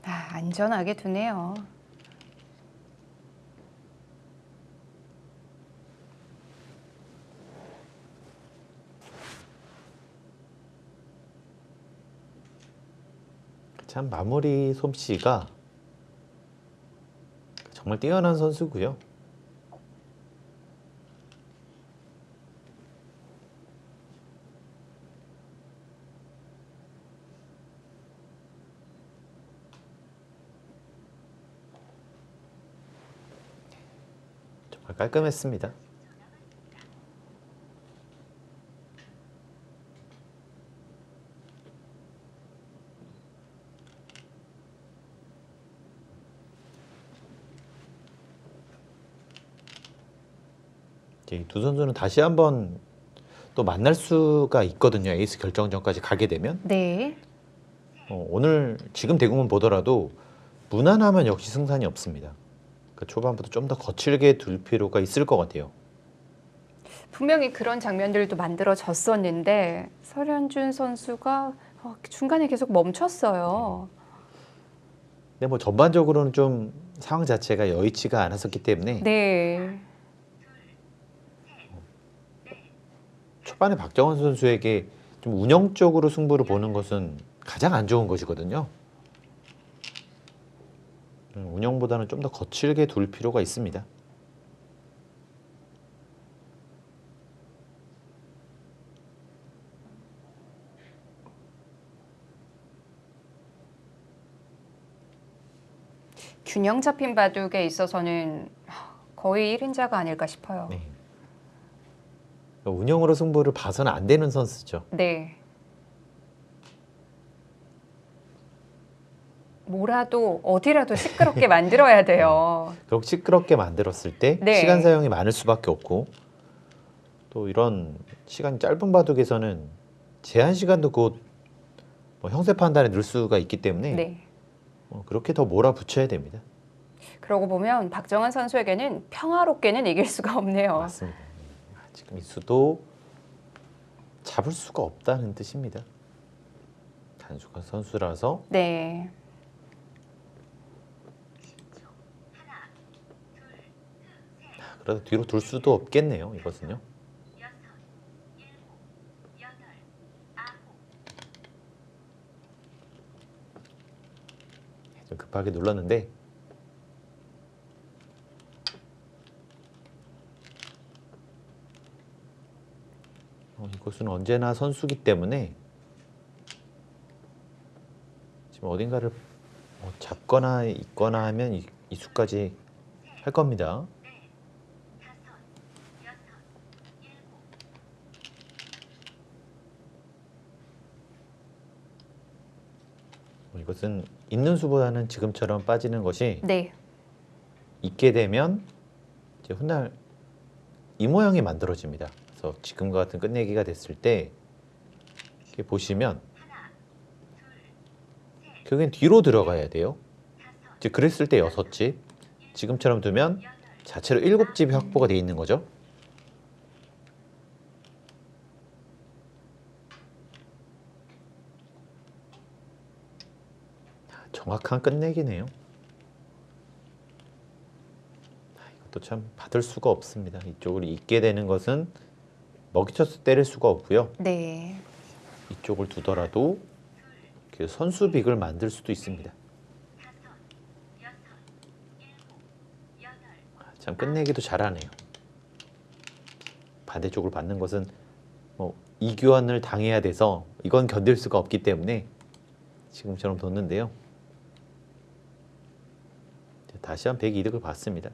안전하게 두네요. 참 마무리 솜씨가 정말 뛰어난 선수고요. 정말 깔끔했습니다. 이 두 선수는 다시 한번 또 만날 수가 있거든요. 에이스 결정전까지 가게 되면. 네. 오늘 지금 대국만 보더라도 무난하면 역시 승산이 없습니다. 그러니까 초반부터 좀 더 거칠게 둘 필요가 있을 것 같아요. 분명히 그런 장면들도 만들어졌었는데 설현준 선수가 중간에 계속 멈췄어요. 근데 전반적으로는 좀 상황 자체가 여의치가 않았었기 때문에 네. 초반에 박정원 선수에게 좀 운영적으로 승부를 보는 것은 가장 안 좋은 것이거든요. 운영보다는 좀 더 거칠게 둘 필요가 있습니다. 균형 잡힌 바둑에 있어서는 거의 1인자가 아닐까 싶어요. 네. 운영으로 승부를 봐서는 안 되는 선수죠. 네. 뭐라도 어디라도 시끄럽게 만들어야 돼요. 그렇게 시끄럽게 만들었을 때 네. 시간 사용이 많을 수밖에 없고 또 이런 시간이 짧은 바둑에서는 제한 시간도 곧 형세 판단에 넣을 수가 있기 때문에 네. 그렇게 더 몰아붙여야 됩니다. 그러고 보면 박정환 선수에게는 평화롭게는 이길 수가 없네요. 맞습니다. 지금 이 수도 잡을 수가 없다는 뜻입니다. 단수가 선수라서 네. 그래도 뒤로 둘 수도 없겠네요. 이것은요. 좀 급하게 눌렀는데 이것은 언제나 선수기 때문에 지금 어딘가를 잡거나 있거나 하면 이 수까지 할 겁니다. 이것은 있는 수보다는 지금처럼 빠지는 것이 네. 있게 되면 이제 훗날 이 모양이 만들어집니다. 그래서 지금과 같은 끝내기가 됐을 때 이렇게 보시면 결국엔 뒤로 들어가야 돼요. 즉 그랬을 때 6집, 지금처럼 두면 자체로 7집이 확보가 돼 있는 거죠. 정확한 끝내기네요. 이것도 참 받을 수가 없습니다. 이쪽을 있게 되는 것은 먹이쳐서 때릴 수가 없고요. 네. 이쪽을 두더라도 이렇게 선수빅을 만들 수도 있습니다. 참 끝내기도 잘하네요. 반대쪽을 받는 것은 이교환을 당해야 돼서 이건 견딜 수가 없기 때문에 지금처럼 뒀는데요. 다시 한 100 이득을 봤습니다.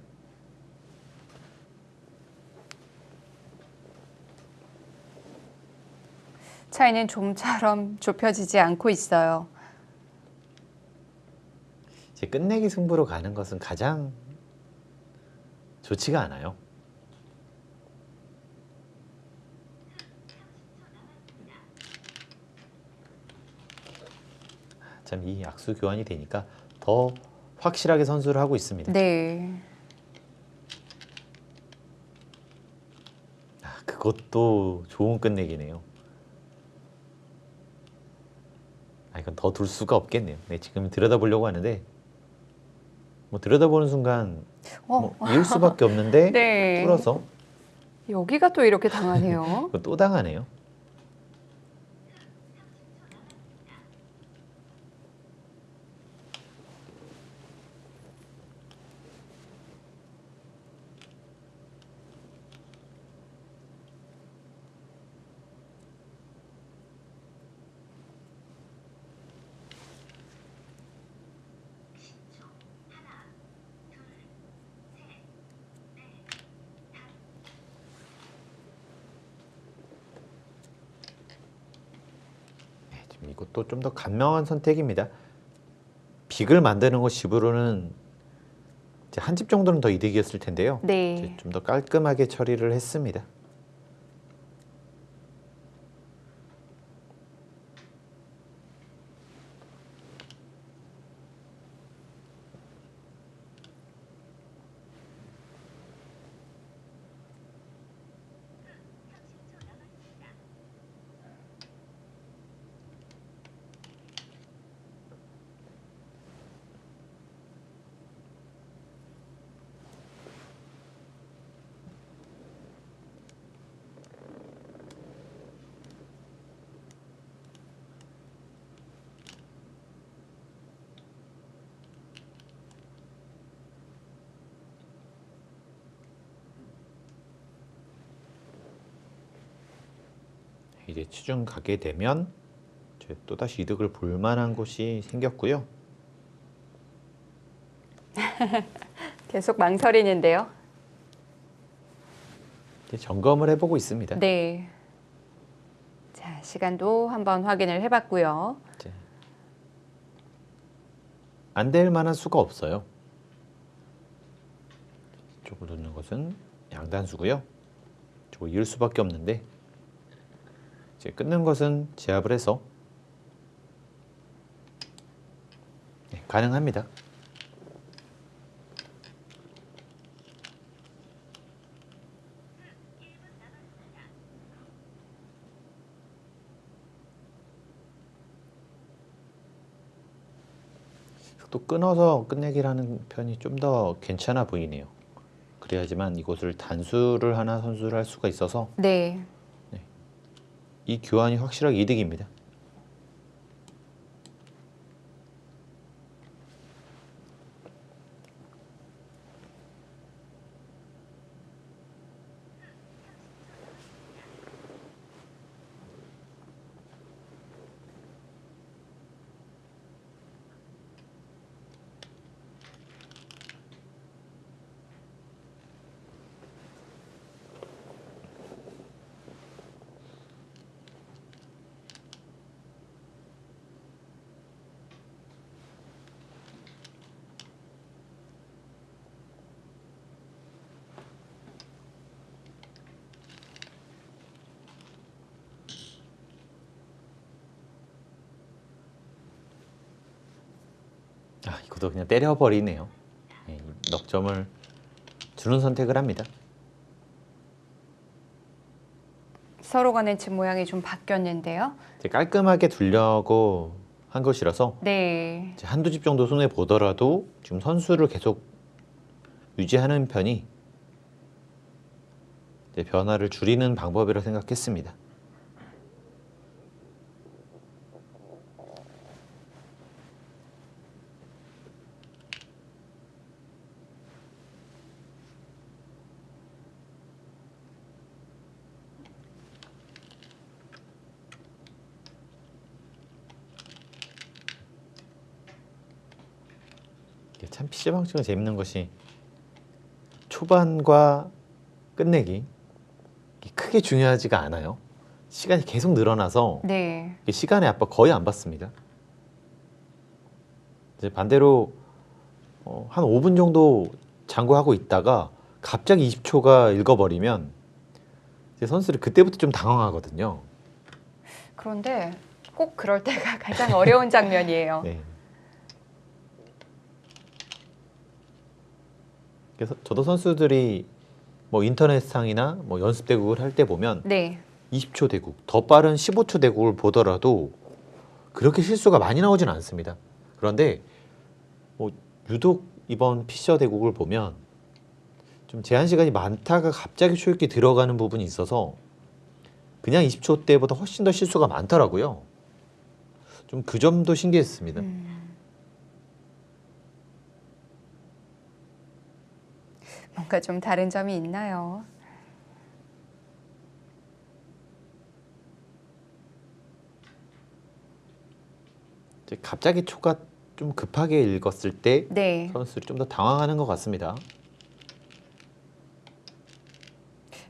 차이는 좀처럼 좁혀지지 않고 있어요. 이제 끝내기 승부로 가는 것은 가장 좋지가 않아요. 참 이 약수 교환이 되니까 더 확실하게 선수를 하고 있습니다. 네. 그것도 좋은 끝내기네요. 이건 더 둘 수가 없겠네요. 네, 지금 들여다보려고 하는데 들여다보는 순간 이을 수밖에 없는데 네. 뚫어서 여기가 또 이렇게 당하네요. 또 당하네요. 이것도 좀 더 간명한 선택입니다. 빅을 만드는 것 집으로는 한 집 정도는 더 이득이었을 텐데요. 네. 좀 더 깔끔하게 처리를 했습니다. 이제 치중 가게 되면 또다시 이득을 볼 만한 곳이 생겼고요. 계속 망설이는데요. 이제 점검을 해보고 있습니다. 네. 자, 시간도 한번 확인을 해봤고요. 안 될 만한 수가 없어요. 이쪽을 놓는 것은 양단수고요. 이쪽을 이을 수밖에 없는데 이제 끊는 것은 제압을 해서 가능합니다. 또 끊어서 끝내기를 하는 편이 좀 더 괜찮아 보이네요. 그래야지만 이곳을 단수를 하나 선수를 할 수가 있어서 네. 이 교환이 확실하게 이득입니다. 이것도 그냥 때려버리네요. 네, 넉 점을 주는 선택을 합니다. 서로 간의 집 모양이 좀 바뀌었는데요. 이제 깔끔하게 두려고 한 것이라서 네. 이제 한두 집 정도 손해 보더라도 지금 선수를 계속 유지하는 편이 이제 변화를 줄이는 방법이라고 생각했습니다. 이게 참 PC방식은 재밌는 것이 초반과 끝내기 이게 크게 중요하지가 않아요. 시간이 계속 늘어나서 네. 이게 시간의 압박 거의 안 받습니다. 이제 반대로 한 5분 정도 장구하고 있다가 갑자기 20초가 읽어버리면 이제 선수들이 그때부터 좀 당황하거든요. 그런데 꼭 그럴 때가 가장 어려운 장면이에요. 네. 그래서 저도 선수들이 뭐 인터넷상이나 뭐 연습 대국을 할 때 보면 네. 20초 대국, 더 빠른 15초 대국을 보더라도 그렇게 실수가 많이 나오진 않습니다. 그런데 뭐 유독 이번 피셔 대국을 보면 좀 제한 시간이 많다가 갑자기 초읽기 들어가는 부분이 있어서 그냥 20초 때보다 훨씬 더 실수가 많더라고요. 좀 그 점도 신기했습니다. 뭔가 좀 다른 점이 있나요? 이제 갑자기 초가 좀 급하게 읽었을 때 네. 선수들이 좀 더 당황하는 것 같습니다.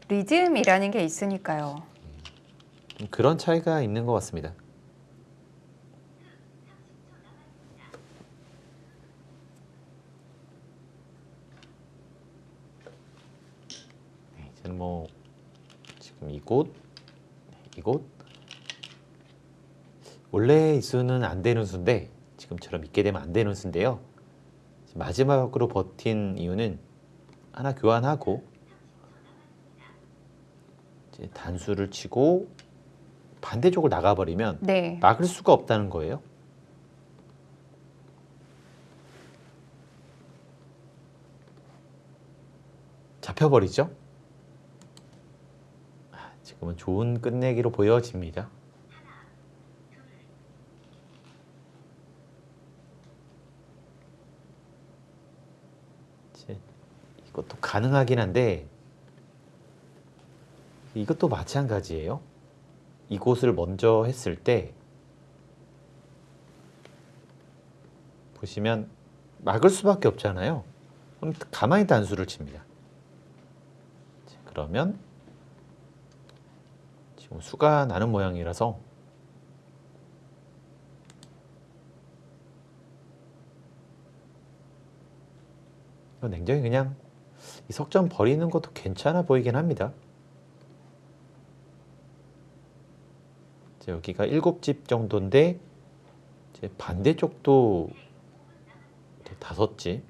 리듬이라는 게 있으니까요. 좀 그런 차이가 있는 것 같습니다. 네, 이제는 뭐 지금 이곳 원래 이 수는 안 되는 수인데 지금처럼 있게 되면 안 되는 수인데요. 마지막으로 버틴 이유는 하나 교환하고 이제 단수를 치고 반대쪽을 나가버리면 네. 막을 수가 없다는 거예요. 잡혀버리죠. 지금은 좋은 끝내기로 보여집니다. 이제 이것도 가능하긴 한데 이것도 마찬가지예요. 이곳을 먼저 했을 때 보시면 막을 수밖에 없잖아요. 그럼 가만히 단수를 칩니다. 자, 그러면 지금 수가 나는 모양이라서 이거 냉정히 그냥 이 석점 버리는 것도 괜찮아 보이긴 합니다. 여기가 7집 정도인데 이제 반대쪽도 5집.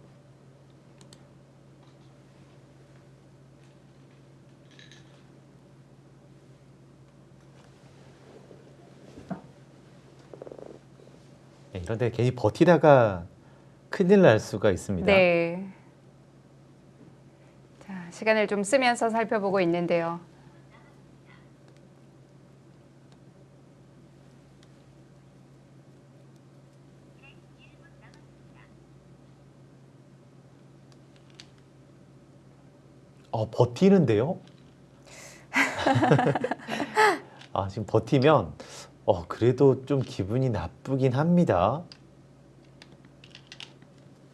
네, 이런데 괜히 버티다가 큰일 날 수가 있습니다. 네. 자, 시간을 좀 쓰면서 살펴보고 있는데요. 버티는데요? 지금 버티면 그래도 좀 기분이 나쁘긴 합니다.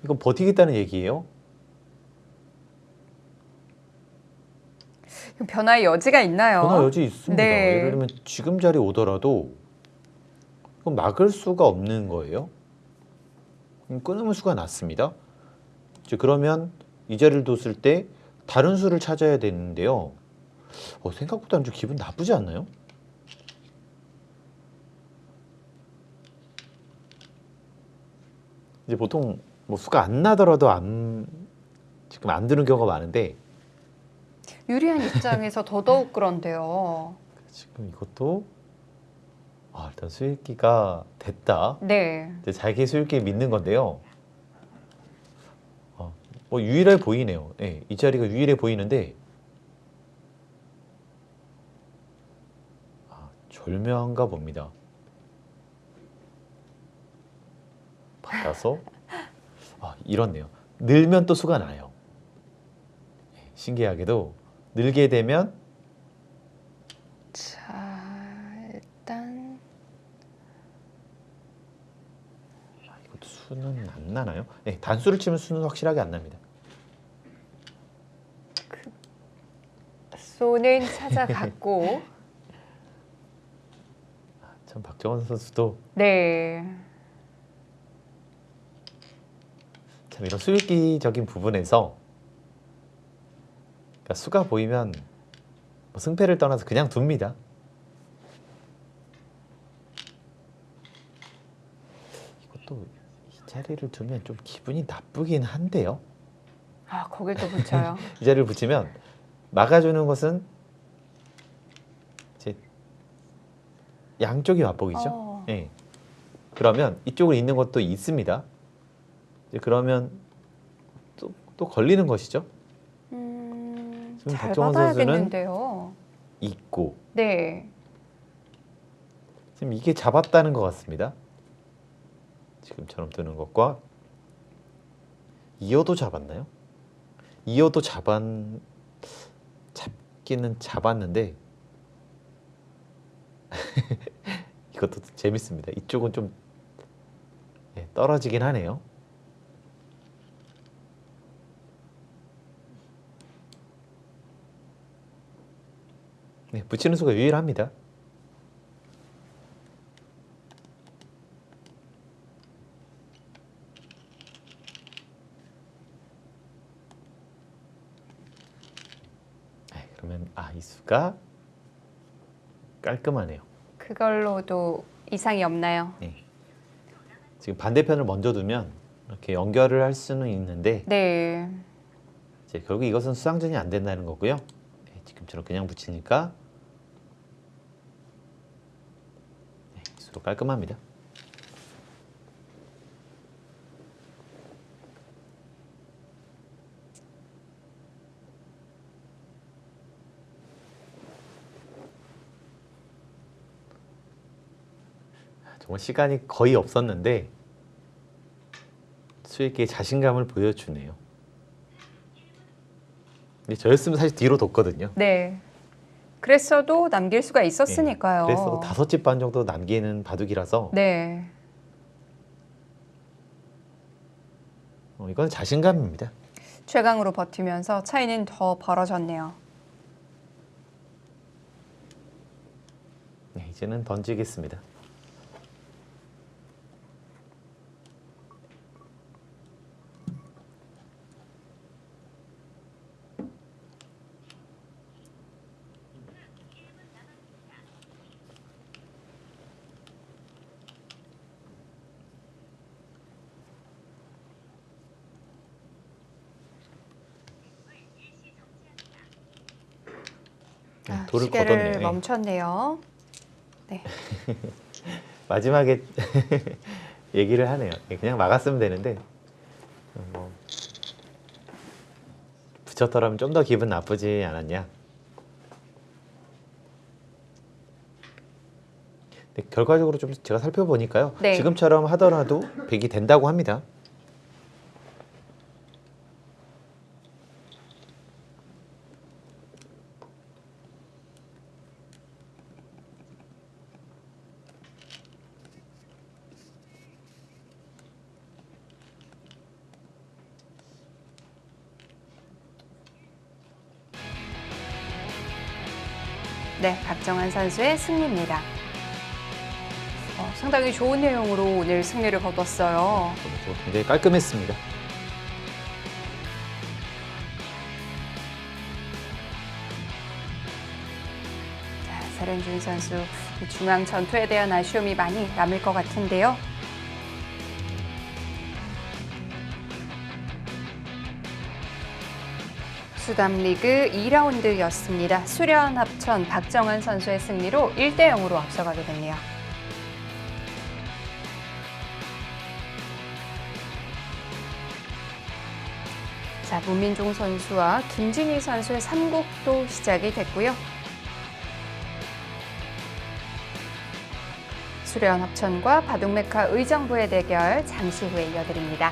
이건 버티겠다는 얘기예요? 변화의 여지가 있나요? 변화 여지 있습니다. 네. 예를 들면 지금 자리 오더라도 이건 막을 수가 없는 거예요. 끊으면 수가 났습니다. 이제 그러면 이 자리를 뒀을 때 다른 수를 찾아야 되는데요. 생각보다는 좀 기분 나쁘지 않나요? 이제 보통 뭐 수가 안 나더라도 지금 안 드는 경우가 많은데 유리한 입장에서 더더욱 그런데요. 지금 이것도 일단 수익기가 됐다. 네. 이제 자기 수익기 믿는 건데요. 뭐 유일해 보이네요. 네, 이 자리가 유일해 보이는데 절묘한가 봅니다. 받아서 이렇네요. 늘면 또 수가 나요. 신기하게도 늘게 되면 자, 일단 이것도 수는 안 나나요? 네, 단수를 치면 수는 확실하게 안 납니다. 손은 찾아갔고 참 박정원 선수도 네. 참 이런 수익기적인 부분에서 그러니까 수가 보이면 뭐 승패를 떠나서 그냥 둡니다. 이것도 이 자리를 두면 좀 기분이 나쁘긴 한데요. 거길 또 붙여요. 이 자리를 붙이면 막아주는 것은 이제 양쪽이 맞보기죠. 예. 그러면 이쪽으로 있는 것도 있습니다. 이제 그러면 또 걸리는 것이죠. 지금 잘 박정원 선수는 받아야겠는데요. 있고 네. 지금 이게 잡았다는 것 같습니다. 지금처럼 뜨는 것과 이어도 잡았나요? 이어도 잡기는 잡았는데 이것도 재밌습니다. 이쪽은 좀 떨어지긴 하네요. 네, 붙이는 수가 유일합니다. 네, 그러면 이 수가 깔끔하네요. 그걸로도 이상이 없나요? 네. 지금 반대편을 먼저 두면 이렇게 연결을 할 수는 있는데 네. 이제 결국 이것은 수상전이 안 된다는 거고요. 네, 지금처럼 그냥 붙이니까 수로 깔끔합니다. 정말 시간이 거의 없었는데 수익기에 자신감을 보여주네요. 근데 저였으면 사실 뒤로 뒀거든요. 네. 그랬어도 남길 수가 있었으니까요. 그래서 5집 반 정도 남기는 바둑이라서 네. 이건 자신감입니다. 최강으로 버티면서 차이는 더 벌어졌네요. 네, 이제는 던지겠습니다. 돌을 시계를 걷었네요. 멈췄네요. 네. 마지막에 얘기를 하네요. 그냥 막았으면 되는데 붙였더라면 좀 더 기분 나쁘지 않았냐. 근데 결과적으로 좀 제가 살펴보니까요. 네. 지금처럼 하더라도 100이 된다고 합니다. 네, 박정환 선수의 승리입니다. 상당히 좋은 내용으로 오늘 승리를 거뒀어요. 굉장히 깔끔했습니다. 자, 서른준 선수 중앙 전투에 대한 아쉬움이 많이 남을 것 같은데요. 수담리그 2라운드였습니다. 수련 합천 박정환 선수의 승리로 1대0으로 앞서가게 됐네요. 자, 문민종 선수와 김진희 선수의 3국도 시작이 됐고요. 수련 합천과 바둑메카 의정부의 대결 잠시 후에 이어드립니다.